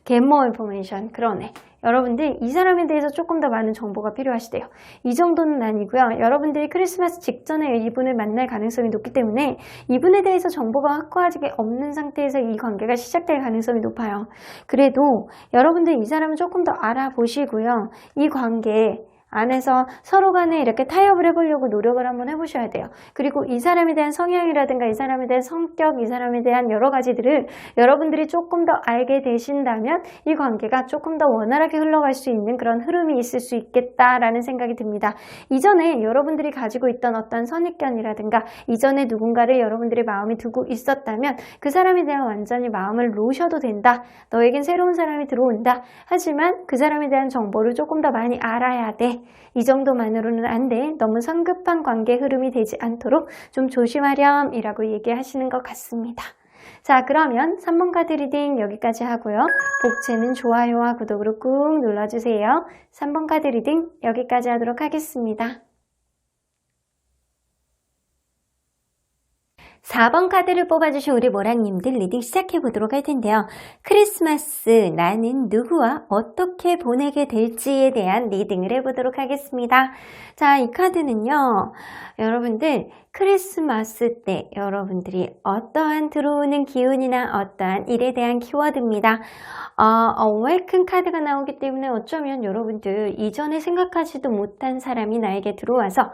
[SPEAKER 1] Get more information. 그러네. 여러분들 이 사람에 대해서 조금 더 많은 정보가 필요하시대요. 이 정도는 아니고요. 여러분들이 크리스마스 직전에 이분을 만날 가능성이 높기 때문에 이분에 대해서 정보가 확고하게 없는 상태에서 이 관계가 시작될 가능성이 높아요. 그래도 여러분들 이 사람을 조금 더 알아보시고요. 이 관계 안에서 서로 간에 이렇게 타협을 해보려고 노력을 한번 해보셔야 돼요. 그리고 이 사람에 대한 성향이라든가 이 사람에 대한 성격, 이 사람에 대한 여러 가지들을 여러분들이 조금 더 알게 되신다면 이 관계가 조금 더 원활하게 흘러갈 수 있는 그런 흐름이 있을 수 있겠다라는 생각이 듭니다. 이전에 여러분들이 가지고 있던 어떤 선입견이라든가 이전에 누군가를 여러분들이 마음에 두고 있었다면 그 사람에 대한 완전히 마음을 놓으셔도 된다. 너에겐 새로운 사람이 들어온다. 하지만 그 사람에 대한 정보를 조금 더 많이 알아야 돼. 이 정도만으로는 안 돼. 너무 성급한 관계 흐름이 되지 않도록 좀 조심하렴이라고 얘기하시는 것 같습니다. 자, 그러면 3번 카드 리딩 여기까지 하고요. 복채는 좋아요와 구독으로 꾹 눌러주세요. 3번 카드 리딩 여기까지 하도록 하겠습니다. 4번 카드를 뽑아주신 우리 모랑님들 리딩 시작해보도록 할 텐데요. 크리스마스 나는 누구와 어떻게 보내게 될지에 대한 리딩을 해보도록 하겠습니다. 자, 이 카드는요. 여러분들 크리스마스 때 여러분들이 어떠한 들어오는 기운이나 어떠한 일에 대한 키워드입니다. 어웨이큰 카드가 나오기 때문에 어쩌면 여러분들 이전에 생각하지도 못한 사람이 나에게 들어와서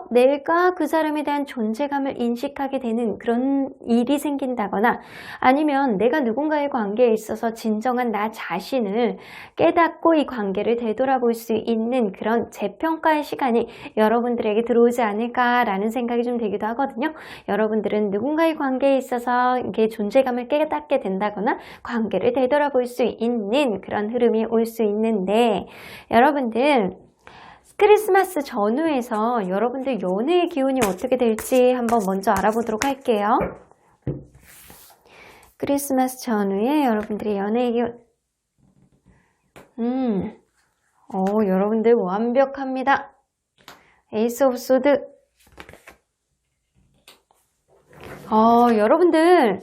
[SPEAKER 1] 내가 그 사람에 대한 존재감을 인식하게 되는 그런 일이 생긴다거나 아니면 내가 누군가의 관계에 있어서 진정한 나 자신을 깨닫고 이 관계를 되돌아볼 수 있는 그런 재평가의 시간이 여러분들에게 들어오지 않을까라는 생각이 좀 되기도 하거든요. 여러분들은 누군가의 관계에 있어서 이게 존재감을 깨닫게 된다거나 관계를 되돌아볼 수 있는 그런 흐름이 올 수 있는데 여러분들 크리스마스 전후에서 여러분들 연애의 기운이 어떻게 될지 한번 먼저 알아보도록 할게요. 크리스마스 전후에 여러분들의 연애의 기운 여러분들 완벽합니다. 에이스 오브 소드 여러분들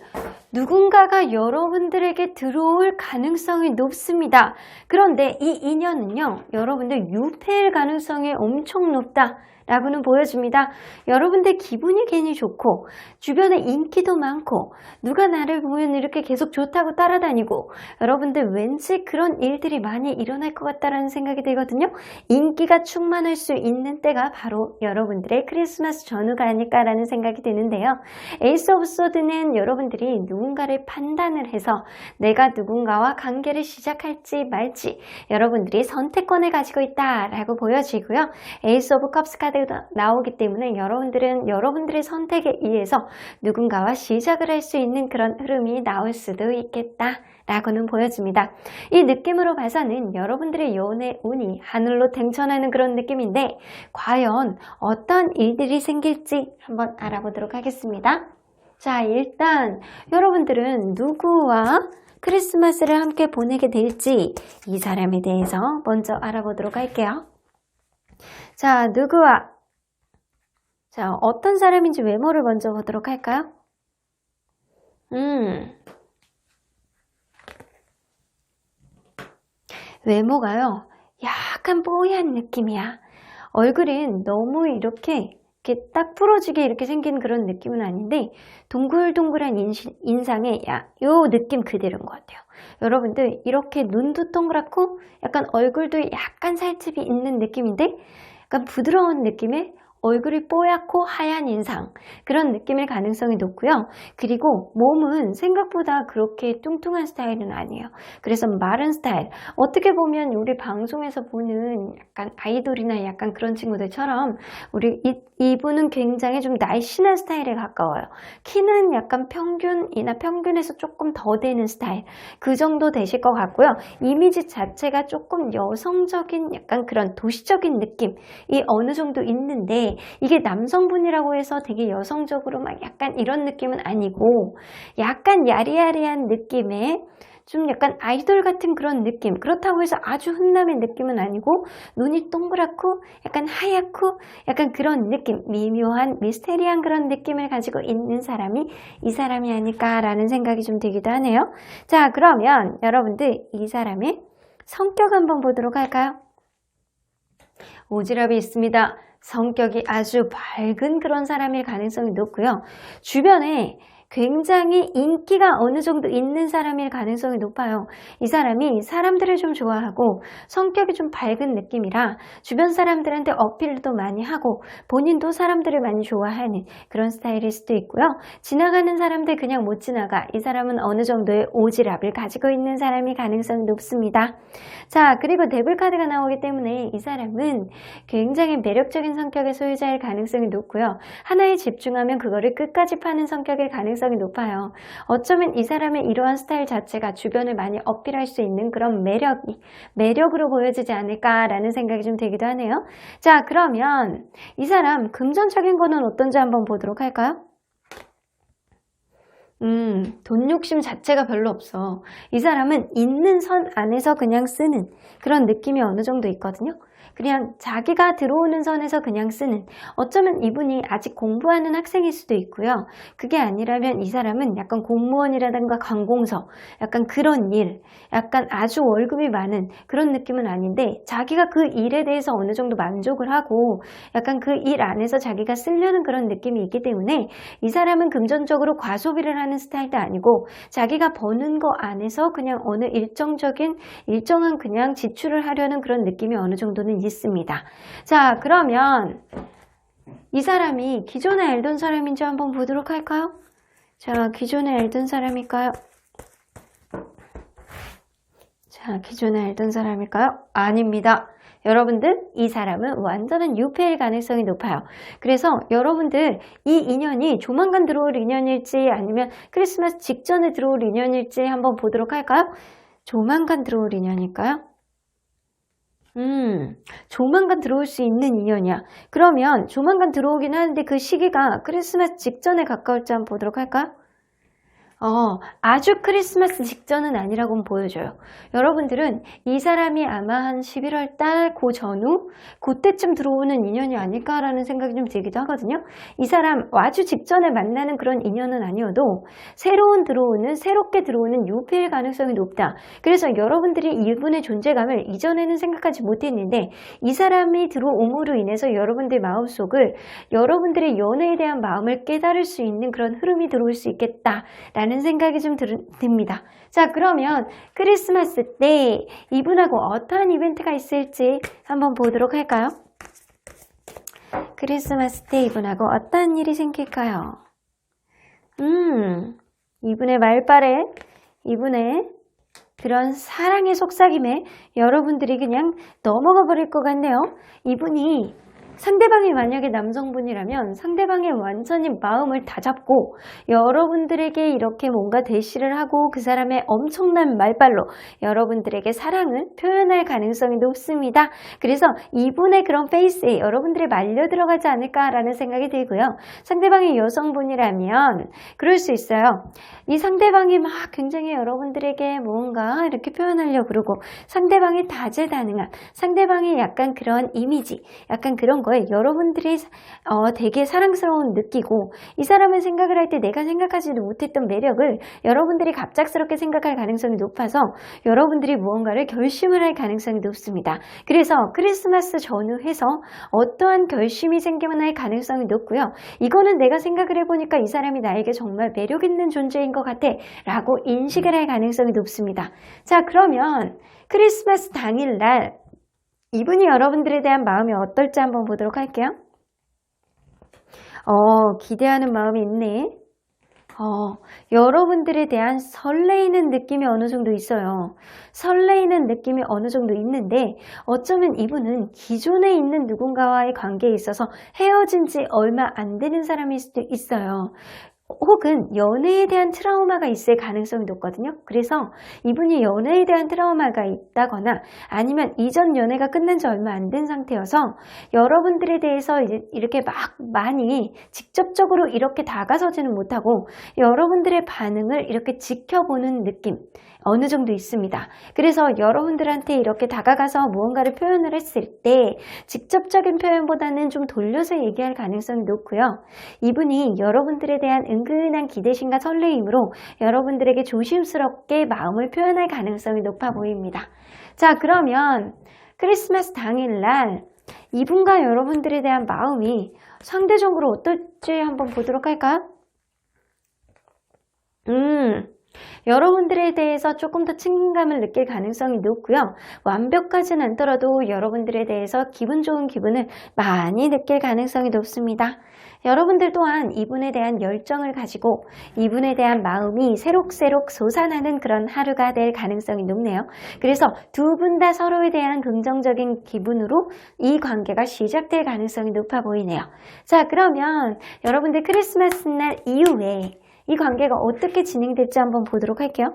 [SPEAKER 1] 누군가가 여러분들에게 들어올 가능성이 높습니다. 그런데 이 인연은요, 여러분들 유패일 가능성이 엄청 높다라고는 보여집니다. 여러분들 기분이 괜히 좋고 주변에 인기도 많고 누가 나를 보면 이렇게 계속 좋다고 따라다니고 여러분들 왠지 그런 일들이 많이 일어날 것 같다라는 생각이 들거든요. 인기가 충만할 수 있는 때가 바로 여러분들의 크리스마스 전후가 아닐까라는 생각이 드는데요. 에이스 오브 소드는 여러분들이 누군가를 판단을 해서 내가 누군가와 관계를 시작할지 말지 여러분들이 선택권을 가지고 있다라고 보여지고요. 에이스 오브 컵스 카드가 나오기 때문에 여러분들은 여러분들의 선택에 의해서 누군가와 시작을 할 수 있는 그런 흐름이 나올 수도 있겠다라고는 보여집니다. 이 느낌으로 봐서는 여러분들의 연애 운이 하늘로 댕천하는 그런 느낌인데 과연 어떤 일들이 생길지 한번 알아보도록 하겠습니다. 자, 일단 여러분들은 누구와 크리스마스를 함께 보내게 될지 이 사람에 대해서 먼저 알아보도록 할게요. 자, 누구와 어떤 사람인지 외모를 먼저 보도록 할까요? 외모가요, 약간 뽀얀 느낌이야. 얼굴은 너무 이렇게 딱 부러지게 이렇게 생긴 그런 느낌은 아닌데 동글동글한 인상에 요 느낌 그대로인 것 같아요. 여러분들 이렇게 눈도 동그랗고 약간 얼굴도 약간 살집이 있는 느낌인데 약간 부드러운 느낌의 얼굴이 뽀얗고 하얀 인상 그런 느낌일 가능성이 높고요. 그리고 몸은 생각보다 그렇게 뚱뚱한 스타일은 아니에요. 그래서 마른 스타일 어떻게 보면 우리 방송에서 보는 약간 아이돌이나 약간 그런 친구들처럼 우리 이분은 굉장히 좀 날씬한 스타일에 가까워요. 키는 약간 평균이나 평균에서 조금 더 되는 스타일 그 정도 되실 것 같고요. 이미지 자체가 조금 여성적인 약간 그런 도시적인 느낌이 어느 정도 있는데 이게 남성분이라고 해서 되게 여성적으로 막 약간 이런 느낌은 아니고 약간 야리야리한 느낌의 좀 약간 아이돌 같은 그런 느낌 그렇다고 해서 아주 훈남의 느낌은 아니고 눈이 동그랗고 약간 하얗고 약간 그런 느낌 미묘한 미스테리한 그런 느낌을 가지고 있는 사람이 이 사람이 아닐까라는 생각이 좀 들기도 하네요. 자, 그러면 여러분들 이 사람의 성격 한번 보도록 할까요? 오지랖이 있습니다. 성격이 아주 밝은 그런 사람일 가능성이 높고요. 주변에 굉장히 인기가 어느 정도 있는 사람일 가능성이 높아요. 이 사람이 사람들을 좀 좋아하고 성격이 좀 밝은 느낌이라 주변 사람들한테 어필도 많이 하고 본인도 사람들을 많이 좋아하는 그런 스타일일 수도 있고요. 지나가는 사람들 그냥 못 지나가. 이 사람은 어느 정도의 오지랖을 가지고 있는 사람이 가능성이 높습니다. 자, 그리고 데블 카드가 나오기 때문에 이 사람은 굉장히 매력적인 성격의 소유자일 가능성이 높고요. 하나에 집중하면 그거를 끝까지 파는 성격일 가능성이 가능성이 높아요. 어쩌면 이 사람의 이러한 스타일 자체가 주변을 많이 어필할 수 있는 그런 매력으로 보여지지 않을까라는 생각이 좀 들기도 하네요. 자, 그러면 이 사람 금전적인 거는 어떤지 한번 보도록 할까요? 돈 욕심 자체가 별로 없어. 이 사람은 있는 선 안에서 그냥 쓰는 그런 느낌이 어느 정도 있거든요. 그냥 자기가 들어오는 선에서 그냥 쓰는, 어쩌면 이분이 아직 공부하는 학생일 수도 있고요. 그게 아니라면 이 사람은 약간 공무원이라든가 관공서, 약간 그런 일, 약간 아주 월급이 많은 그런 느낌은 아닌데 자기가 그 일에 대해서 어느 정도 만족을 하고 약간 그 일 안에서 자기가 쓰려는 그런 느낌이 있기 때문에 이 사람은 금전적으로 과소비를 하는 스타일도 아니고 자기가 버는 거 안에서 그냥 어느 일정한 그냥 지출을 하려는 그런 느낌이 어느 정도는 있습니다. 자, 그러면 이 사람이 기존에 알던 사람인지 한번 보도록 할까요? 자, 기존에 알던 사람일까요? 자, 기존에 알던 사람일까요? 아닙니다. 여러분들, 이 사람은 완전한 유패일 가능성이 높아요. 그래서 여러분들 이 인연이 조만간 들어올 인연일지 아니면 크리스마스 직전에 들어올 인연일지 한번 보도록 할까요? 조만간 들어올 인연일까요? 조만간 들어올 수 있는 인연이야. 그러면 조만간 들어오긴 하는데 그 시기가 크리스마스 직전에 가까울지 한번 보도록 할까요? 아주 크리스마스 직전은 아니라고 보여줘요. 여러분들은 이 사람이 아마 한 11월 달 그 전후 그때쯤 들어오는 인연이 아닐까라는 생각이 좀 들기도 하거든요. 이 사람 아주 직전에 만나는 그런 인연은 아니어도 새롭게 들어오는 유패일 가능성이 높다. 그래서 여러분들이 이분의 존재감을 이전에는 생각하지 못했는데 이 사람이 들어옴으로 인해서 여러분들 마음속을 여러분들의 연애에 대한 마음을 깨달을 수 있는 그런 흐름이 들어올 수 있겠다 라는 생각이 좀 듭니다. 자, 그러면 크리스마스 때 이분하고 어떠한 이벤트가 있을지 한번 보도록 할까요? 크리스마스 때 이분하고 어떠한 일이 생길까요? 이분의 말발에 이분의 그런 사랑의 속삭임에 여러분들이 그냥 넘어가 버릴 것 같네요. 이분이 상대방이 만약에 남성분이라면 상대방의 완전히 마음을 다 잡고 여러분들에게 이렇게 뭔가 대시를 하고 그 사람의 엄청난 말발로 여러분들에게 사랑을 표현할 가능성이 높습니다. 그래서 이분의 그런 페이스에 여러분들이 말려 들어가지 않을까라는 생각이 들고요. 상대방이 여성분이라면 그럴 수 있어요. 이 상대방이 막 굉장히 여러분들에게 뭔가 이렇게 표현하려고 그러고 상대방이 다재다능한 상대방의 약간 그런 이미지, 약간 그런 거에 여러분들이 되게 사랑스러운 느끼고 이 사람을 생각을 할 때 내가 생각하지도 못했던 매력을 여러분들이 갑작스럽게 생각할 가능성이 높아서 여러분들이 무언가를 결심을 할 가능성이 높습니다. 그래서 크리스마스 전후해서 어떠한 결심이 생겨날 가능성이 높고요. 이거는 내가 생각을 해보니까 이 사람이 나에게 정말 매력 있는 존재인 것 같아 라고 인식을 할 가능성이 높습니다. 자, 그러면 크리스마스 당일날 이분이 여러분들에 대한 마음이 어떨지 한번 보도록 할게요. 기대하는 마음이 있네. 여러분들에 대한 설레이는 느낌이 어느 정도 있어요. 설레이는 느낌이 어느 정도 있는데 어쩌면 이분은 기존에 있는 누군가와의 관계에 있어서 헤어진 지 얼마 안 되는 사람일 수도 있어요. 혹은 연애에 대한 트라우마가 있을 가능성이 높거든요. 그래서 이분이 연애에 대한 트라우마가 있다거나 아니면 이전 연애가 끝난 지 얼마 안 된 상태여서 여러분들에 대해서 이렇게 막 많이 직접적으로 이렇게 다가서지는 못하고 여러분들의 반응을 이렇게 지켜보는 느낌 어느 정도 있습니다. 그래서 여러분들한테 이렇게 다가가서 무언가를 표현을 했을 때 직접적인 표현보다는 좀 돌려서 얘기할 가능성이 높고요. 이분이 여러분들에 대한 은근한 기대심과 설레임으로 여러분들에게 조심스럽게 마음을 표현할 가능성이 높아 보입니다. 자, 그러면 크리스마스 당일날 이분과 여러분들에 대한 마음이 상대적으로 어떨지 한번 보도록 할까요? 여러분들에 대해서 조금 더 친근감을 느낄 가능성이 높고요. 완벽하진 않더라도 여러분들에 대해서 기분 좋은 기분을 많이 느낄 가능성이 높습니다. 여러분들 또한 이분에 대한 열정을 가지고 이분에 대한 마음이 새록새록 솟아나는 그런 하루가 될 가능성이 높네요. 그래서 두 분 다 서로에 대한 긍정적인 기분으로 이 관계가 시작될 가능성이 높아 보이네요. 자, 그러면 여러분들 크리스마스 날 이후에 이 관계가 어떻게 진행될지 한번 보도록 할게요.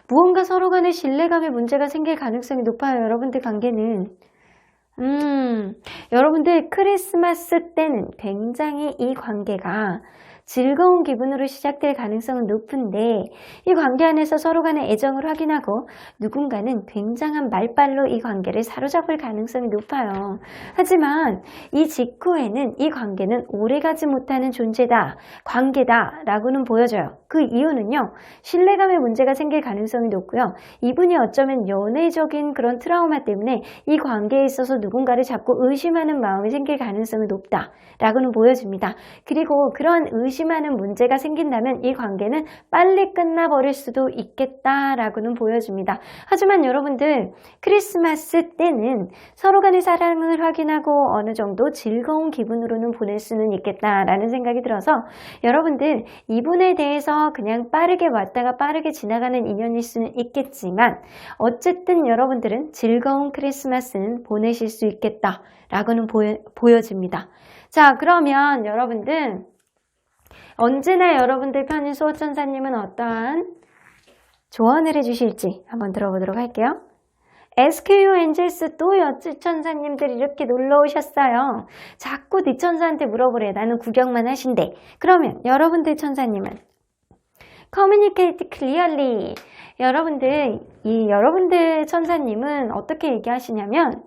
[SPEAKER 1] 무언가 서로 간의 신뢰감에 문제가 생길 가능성이 높아요. 여러분들 관계는. 여러분들 크리스마스 때는 굉장히 이 관계가 즐거운 기분으로 시작될 가능성은 높은데 이 관계 안에서 서로 간의 애정을 확인하고 누군가는 굉장한 말빨로 이 관계를 사로잡을 가능성이 높아요. 하지만 이 직후에는 이 관계는 오래가지 못하는 존재다, 관계다 라고는 보여져요. 그 이유는요, 신뢰감에 문제가 생길 가능성이 높고요. 이분이 어쩌면 연애적인 그런 트라우마 때문에 이 관계에 있어서 누군가를 자꾸 의심하는 마음이 생길 가능성이 높다 라고는 보여집니다. 그리고 그런 의심하는 문제가 생긴다면 이 관계는 빨리 끝나버릴 수도 있겠다라고는 보여집니다. 하지만 여러분들 크리스마스 때는 서로 간의 사랑을 확인하고 어느 정도 즐거운 기분으로는 보낼 수는 있겠다라는 생각이 들어서 여러분들 이분에 대해서 그냥 빠르게 왔다가 빠르게 지나가는 인연일 수는 있겠지만 어쨌든 여러분들은 즐거운 크리스마스는 보내실 수 있겠다라고는 보여집니다. 자, 그러면 여러분들 언제나 여러분들 편인 수호천사님은 어떠한 조언을 해주실지 한번 들어보도록 할게요. SQ 엔젤스 또 여천사님들이 이렇게 놀러 오셨어요. 자꾸 네 천사한테 물어보래. 나는 구경만 하신대. 그러면 여러분들 천사님은 Communicate clearly. 여러분들 천사님은 어떻게 얘기하시냐면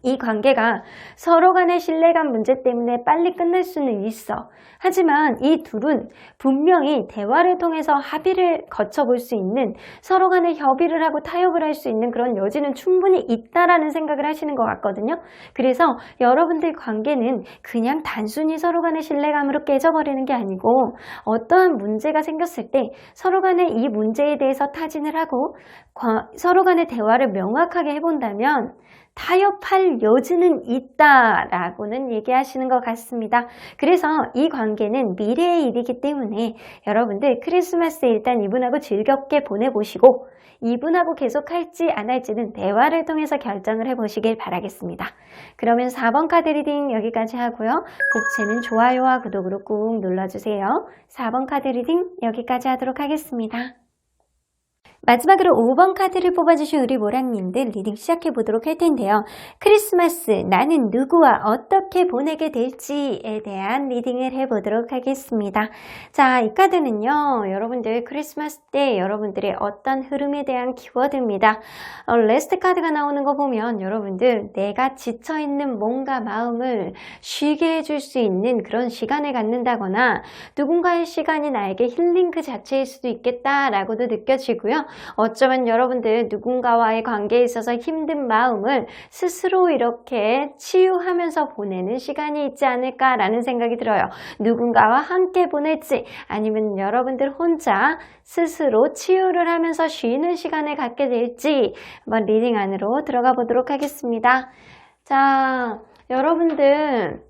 [SPEAKER 1] 이 관계가 서로 간의 신뢰감 문제 때문에 빨리 끝날 수는 있어. 하지만 이 둘은 분명히 대화를 통해서 합의를 거쳐볼 수 있는, 서로 간에 협의를 하고 타협을 할 수 있는 그런 여지는 충분히 있다라는 생각을 하시는 것 같거든요. 그래서 여러분들 관계는 그냥 단순히 서로 간의 신뢰감으로 깨져버리는 게 아니고 어떠한 문제가 생겼을 때 서로 간에 이 문제에 대해서 타진을 하고 서로 간의 대화를 명확하게 해본다면 타협할 여지는 있다라고는 얘기하시는 것 같습니다. 그래서 이 관계는 미래의 일이기 때문에 여러분들 크리스마스 일단 이분하고 즐겁게 보내보시고 이분하고 계속 할지 안 할지는 대화를 통해서 결정을 해보시길 바라겠습니다. 그러면 4번 카드 리딩 여기까지 하고요. 복채는 좋아요와 구독으로 꾹 눌러주세요. 4번 카드 리딩 여기까지 하도록 하겠습니다. 마지막으로 5번 카드를 뽑아주신 우리 모랑님들 리딩 시작해 보도록 할 텐데요. 크리스마스 나는 누구와 어떻게 보내게 될지에 대한 리딩을 해보도록 하겠습니다. 자, 이 카드는요, 여러분들 크리스마스 때 여러분들의 어떤 흐름에 대한 키워드입니다. 레스트 카드가 나오는 거 보면 여러분들 내가 지쳐있는 몸과 마음을 쉬게 해줄 수 있는 그런 시간을 갖는다거나 누군가의 시간이 나에게 힐링 그 자체일 수도 있겠다라고도 느껴지고요. 어쩌면 여러분들 누군가와의 관계에 있어서 힘든 마음을 스스로 이렇게 치유하면서 보내는 시간이 있지 않을까라는 생각이 들어요. 누군가와 함께 보낼지 아니면 여러분들 혼자 스스로 치유를 하면서 쉬는 시간을 갖게 될지 한번 리딩 안으로 들어가 보도록 하겠습니다. 자, 여러분들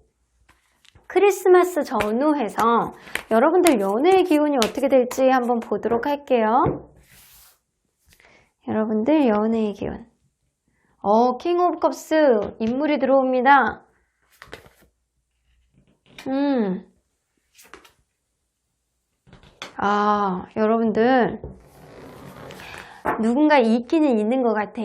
[SPEAKER 1] 크리스마스 전후해서 여러분들 연애의 기운이 어떻게 될지 한번 보도록 할게요. 여러분들 연애의 기운. 킹 오브 컵스 인물이 들어옵니다. 여러분들 누군가 있기는 있는 것 같아.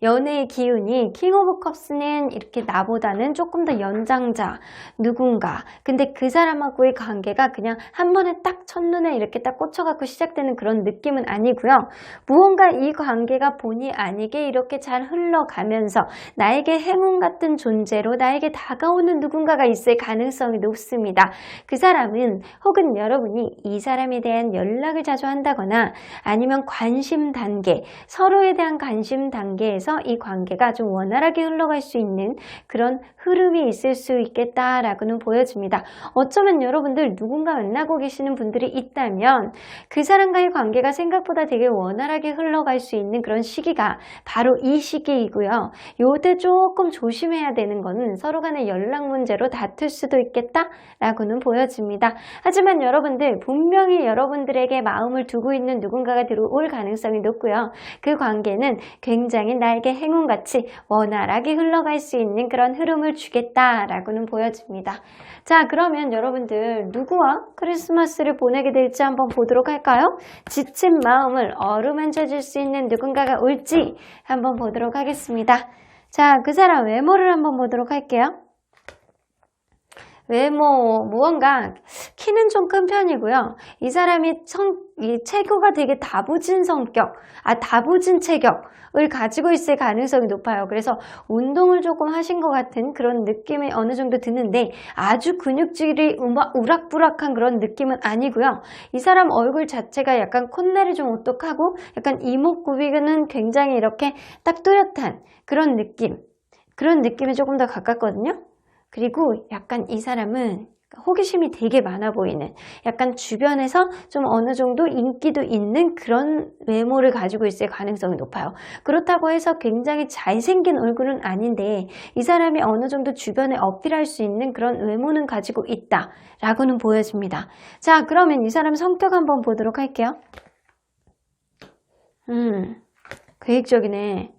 [SPEAKER 1] 연애의 기운이 킹 오브 컵스는 이렇게 나보다는 조금 더 연장자 누군가. 근데 그 사람하고의 관계가 그냥 한 번에 딱 첫눈에 이렇게 딱 꽂혀갖고 시작되는 그런 느낌은 아니고요. 무언가 이 관계가 본의 아니게 이렇게 잘 흘러가면서 나에게 행운 같은 존재로 나에게 다가오는 누군가가 있을 가능성이 높습니다. 그 사람은 혹은 여러분이 이 사람에 대한 연락을 자주 한다거나 아니면 관심 단계, 서로에 대한 관심 단계에서 이 관계가 좀 원활하게 흘러갈 수 있는 그런 흐름이 있을 수 있겠다라고는 보여집니다. 어쩌면 여러분들 누군가 만나고 계시는 분들이 있다면 그 사람과의 관계가 생각보다 되게 원활하게 흘러갈 수 있는 그런 시기가 바로 이 시기이고요. 요때 조금 조심해야 되는 거는 서로 간의 연락 문제로 다툴 수도 있겠다라고는 보여집니다. 하지만 여러분들 분명히 여러분들에게 마음을 두고 있는 누군가가 들어올 가능성이 높습니다. 높고요. 그 관계는 굉장히 나에게 행운같이 원활하게 흘러갈 수 있는 그런 흐름을 주겠다라고는 보여집니다. 자, 그러면 여러분들 누구와 크리스마스를 보내게 될지 한번 보도록 할까요? 지친 마음을 어루만져 줄 수 있는 누군가가 올지 한번 보도록 하겠습니다. 자, 그 사람 외모를 한번 보도록 할게요. 외모, 무언가 키는 좀 큰 편이고요. 이 사람이 이 체구가 되게 다부진 성격, 다부진 체격을 가지고 있을 가능성이 높아요. 그래서 운동을 조금 하신 것 같은 그런 느낌이 어느 정도 드는데 아주 근육질이 우락부락한 그런 느낌은 아니고요. 이 사람 얼굴 자체가 약간 콧날이 좀 오똑하고 약간 이목구비는 굉장히 이렇게 딱 뚜렷한 그런 느낌이 조금 더 가깝거든요. 그리고 약간 이 사람은 호기심이 되게 많아 보이는 약간 주변에서 좀 어느 정도 인기도 있는 그런 외모를 가지고 있을 가능성이 높아요. 그렇다고 해서 굉장히 잘생긴 얼굴은 아닌데 이 사람이 어느 정도 주변에 어필할 수 있는 그런 외모는 가지고 있다라고는 보여집니다. 자, 그러면 이 사람 성격 한번 보도록 할게요. 계획적이네.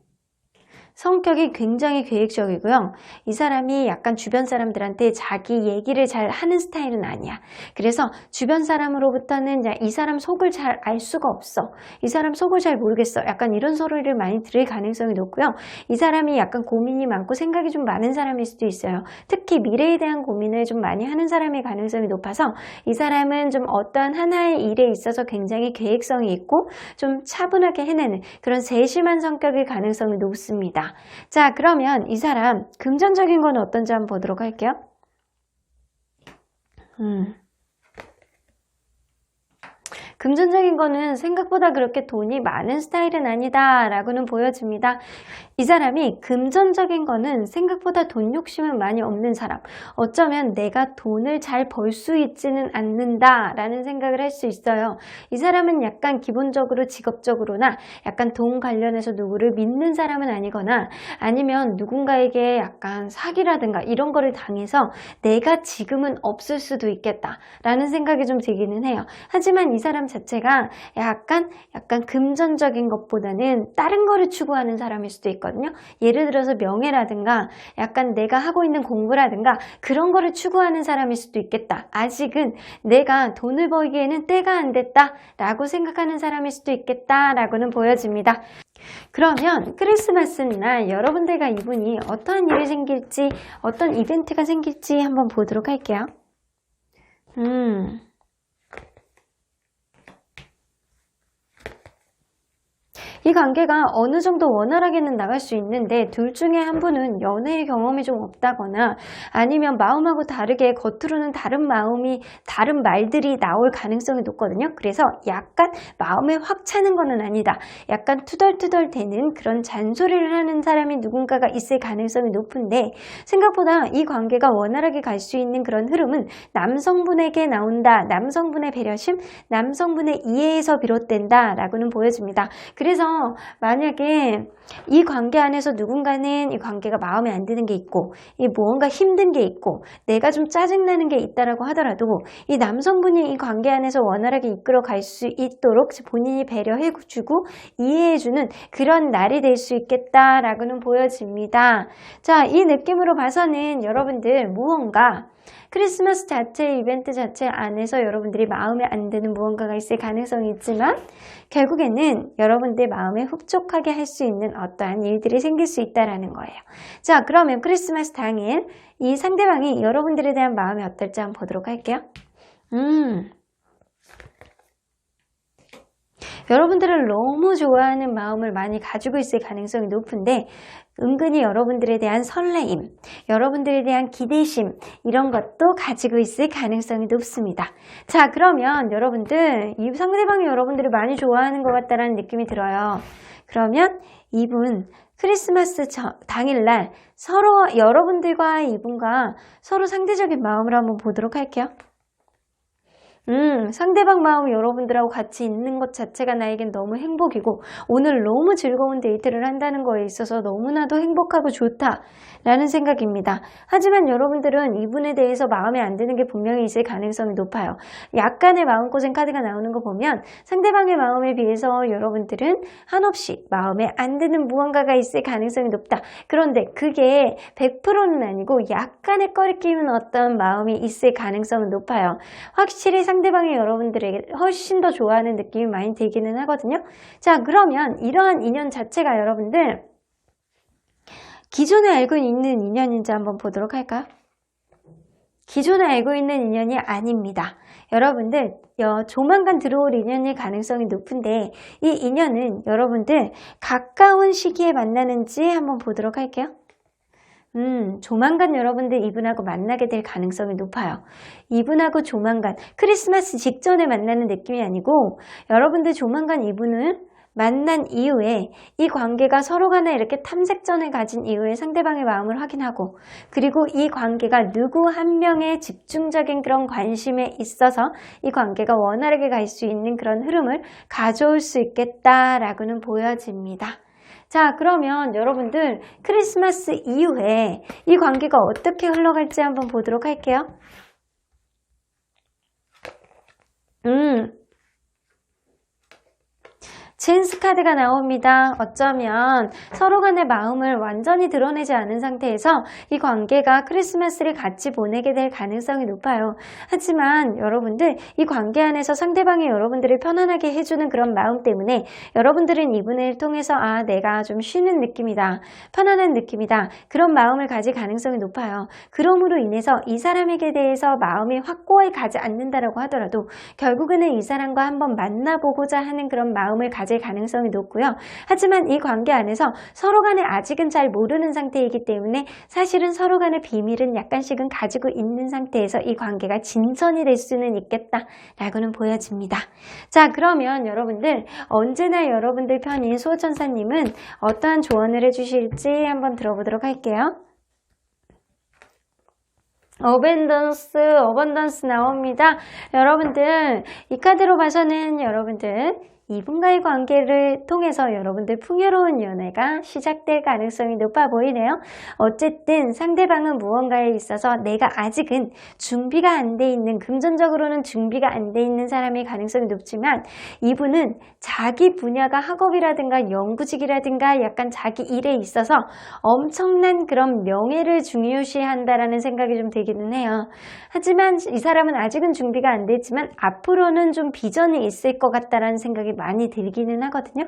[SPEAKER 1] 성격이 굉장히 계획적이고요. 이 사람이 약간 주변 사람들한테 자기 얘기를 잘 하는 스타일은 아니야. 그래서 주변 사람으로부터는 이 사람 속을 잘 알 수가 없어. 이 사람 속을 잘 모르겠어. 약간 이런 소리를 많이 들을 가능성이 높고요. 이 사람이 약간 고민이 많고 생각이 좀 많은 사람일 수도 있어요. 특히 미래에 대한 고민을 좀 많이 하는 사람의 가능성이 높아서 이 사람은 좀 어떠한 하나의 일에 있어서 굉장히 계획성이 있고 좀 차분하게 해내는 그런 세심한 성격일 가능성이 높습니다. 자, 그러면 이 사람 금전적인 건 어떤지 한번 보도록 할게요. 금전적인 거는 생각보다 그렇게 돈이 많은 스타일은 아니다 라고는 보여집니다. 이 사람이 금전적인 거는 생각보다 돈 욕심은 많이 없는 사람, 어쩌면 내가 돈을 잘 벌 수 있지는 않는다 라는 생각을 할 수 있어요. 이 사람은 약간 기본적으로 직업적으로나 약간 돈 관련해서 누구를 믿는 사람은 아니거나 아니면 누군가에게 약간 사기라든가 이런 거를 당해서 내가 지금은 없을 수도 있겠다 라는 생각이 좀 들기는 해요. 하지만 이 사람 자체가 약간 금전적인 것보다는 다른 거를 추구하는 사람일 수도 있거든요. 예를 들어서 명예라든가 약간 내가 하고 있는 공부라든가 그런 거를 추구하는 사람일 수도 있겠다. 아직은 내가 돈을 벌기에는 때가 안 됐다 라고 생각하는 사람일 수도 있겠다 라고는 보여집니다. 그러면 크리스마스 날 여러분들과 이분이 어떤 일이 생길지 어떤 이벤트가 생길지 한번 보도록 할게요. 이 관계가 어느 정도 원활하게는 나갈 수 있는데 둘 중에 한 분은 연애의 경험이 좀 없다거나 아니면 마음하고 다르게 겉으로는 다른 말들이 나올 가능성이 높거든요. 그래서 약간 마음에 확 차는 거는 아니다. 약간 투덜투덜 되는 그런 잔소리를 하는 사람이 누군가가 있을 가능성이 높은데 생각보다 이 관계가 원활하게 갈 수 있는 그런 흐름은 남성분에게 나온다. 남성분의 배려심, 남성분의 이해에서 비롯된다 라고는 보여집니다. 그래서 만약에 이 관계 안에서 누군가는 이 관계가 마음에 안 드는 게 있고 이 무언가 힘든 게 있고 내가 좀 짜증나는 게 있다라고 하더라도 이 남성분이 이 관계 안에서 원활하게 이끌어 갈 수 있도록 본인이 배려해주고 이해해주는 그런 날이 될 수 있겠다라고는 보여집니다. 자, 이 느낌으로 봐서는 여러분들 무언가 크리스마스 자체 이벤트 자체 안에서 여러분들이 마음에 안 드는 무언가가 있을 가능성이 있지만 결국에는 여러분들 마음에 흡족하게 할 수 있는 어떠한 일들이 생길 수 있다는 거예요. 자, 그러면 크리스마스 당일 이 상대방이 여러분들에 대한 마음이 어떨지 한번 보도록 할게요. 여러분들을 너무 좋아하는 마음을 많이 가지고 있을 가능성이 높은데 은근히 여러분들에 대한 설레임, 여러분들에 대한 기대심 이런 것도 가지고 있을 가능성이 높습니다. 자, 그러면 여러분들 이 상대방이 여러분들을 많이 좋아하는 것 같다는 느낌이 들어요. 그러면 이분 크리스마스 당일날 서로 여러분들과 이분과 서로 상대적인 마음을 한번 보도록 할게요. 상대방 마음이 여러분들하고 같이 있는 것 자체가 나에겐 너무 행복이고 오늘 너무 즐거운 데이트를 한다는 거에 있어서 너무나도 행복하고 좋다라는 생각입니다. 하지만 여러분들은 이분에 대해서 마음에 안 드는 게 분명히 있을 가능성이 높아요. 약간의 마음고생 카드가 나오는 거 보면 상대방의 마음에 비해서 여러분들은 한없이 마음에 안 드는 무언가가 있을 가능성이 높다. 그런데 그게 100%는 아니고 약간의 꺼리끼는 어떤 마음이 있을 가능성은 높아요. 확실히 상대방이 여러분들에게 훨씬 더 좋아하는 느낌이 많이 들기는 하거든요. 자, 그러면 이러한 인연 자체가 여러분들 기존에 알고 있는 인연인지 한번 보도록 할까요? 기존에 알고 있는 인연이 아닙니다. 여러분들 조만간 들어올 인연일 가능성이 높은데 이 인연은 여러분들 가까운 시기에 만나는지 한번 보도록 할게요. 조만간 여러분들 이분하고 만나게 될 가능성이 높아요. 이분하고 조만간 크리스마스 직전에 만나는 느낌이 아니고 여러분들 조만간 이분을 만난 이후에 이 관계가 서로 간에 이렇게 탐색전을 가진 이후에 상대방의 마음을 확인하고 그리고 이 관계가 누구 한 명의 집중적인 그런 관심에 있어서 이 관계가 원활하게 갈 수 있는 그런 흐름을 가져올 수 있겠다라고는 보여집니다. 자, 그러면 여러분들 크리스마스 이후에 이 관계가 어떻게 흘러갈지 한번 보도록 할게요. 찬스 카드가 나옵니다. 어쩌면 서로 간의 마음을 완전히 드러내지 않은 상태에서 이 관계가 크리스마스를 같이 보내게 될 가능성이 높아요. 하지만 여러분들 이 관계 안에서 상대방이 여러분들을 편안하게 해주는 그런 마음 때문에 여러분들은 이분을 통해서 내가 좀 쉬는 느낌이다. 편안한 느낌이다. 그런 마음을 가질 가능성이 높아요. 그럼으로 인해서 이 사람에게 대해서 마음이 확고하게 가지 않는다라고 하더라도 결국에는 이 사람과 한번 만나보고자 하는 그런 마음을 가질 가능성이 높고요. 하지만 이 관계 안에서 서로 간에 아직은 잘 모르는 상태이기 때문에 사실은 서로 간의 비밀은 약간씩은 가지고 있는 상태에서 이 관계가 진전이 될 수는 있겠다라고는 보여집니다. 자, 그러면 여러분들 언제나 여러분들 편인 수호천사님은 어떠한 조언을 해주실지 한번 들어보도록 할게요. 어벤던스 나옵니다. 여러분들 이 카드로 봐서는 여러분들 이분과의 관계를 통해서 여러분들 풍요로운 연애가 시작될 가능성이 높아 보이네요. 어쨌든 상대방은 무언가에 있어서 내가 아직은 준비가 안 돼 있는, 금전적으로는 준비가 안 돼 있는 사람일 가능성이 높지만 이분은 자기 분야가 학업이라든가 연구직이라든가 약간 자기 일에 있어서 엄청난 그런 명예를 중요시한다라는 생각이 좀 들기는 해요. 하지만 이 사람은 아직은 준비가 안 됐지만 앞으로는 좀 비전이 있을 것 같다라는 생각이 많이 들기는 하거든요.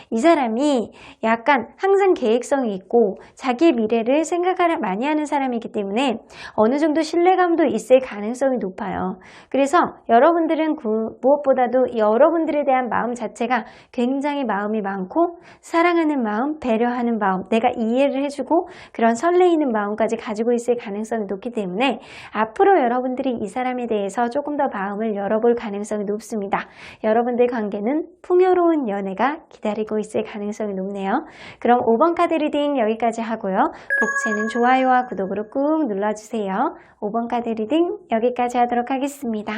[SPEAKER 1] 이 사람이 약간 항상 계획성이 있고 자기의 미래를 생각을 많이 하는 사람이기 때문에 어느 정도 신뢰감도 있을 가능성이 높아요. 그래서 여러분들은 무엇보다도 여러분들에 대한 마음 자체가 굉장히 마음이 많고 사랑하는 마음, 배려하는 마음, 내가 이해를 해주고 그런 설레이는 마음까지 가지고 있을 가능성이 높기 때문에 앞으로 여러분들이 이 사람에 대해서 조금 더 마음을 열어볼 가능성이 높습니다. 여러분들 관계는 풍요로운 연애가 기다리고 있을 가능성이 높네요. 그럼 5번 카드 리딩 여기까지 하고요. 복채는 좋아요와 구독으로 꾹 눌러주세요. 5번 카드 리딩 여기까지 하도록 하겠습니다.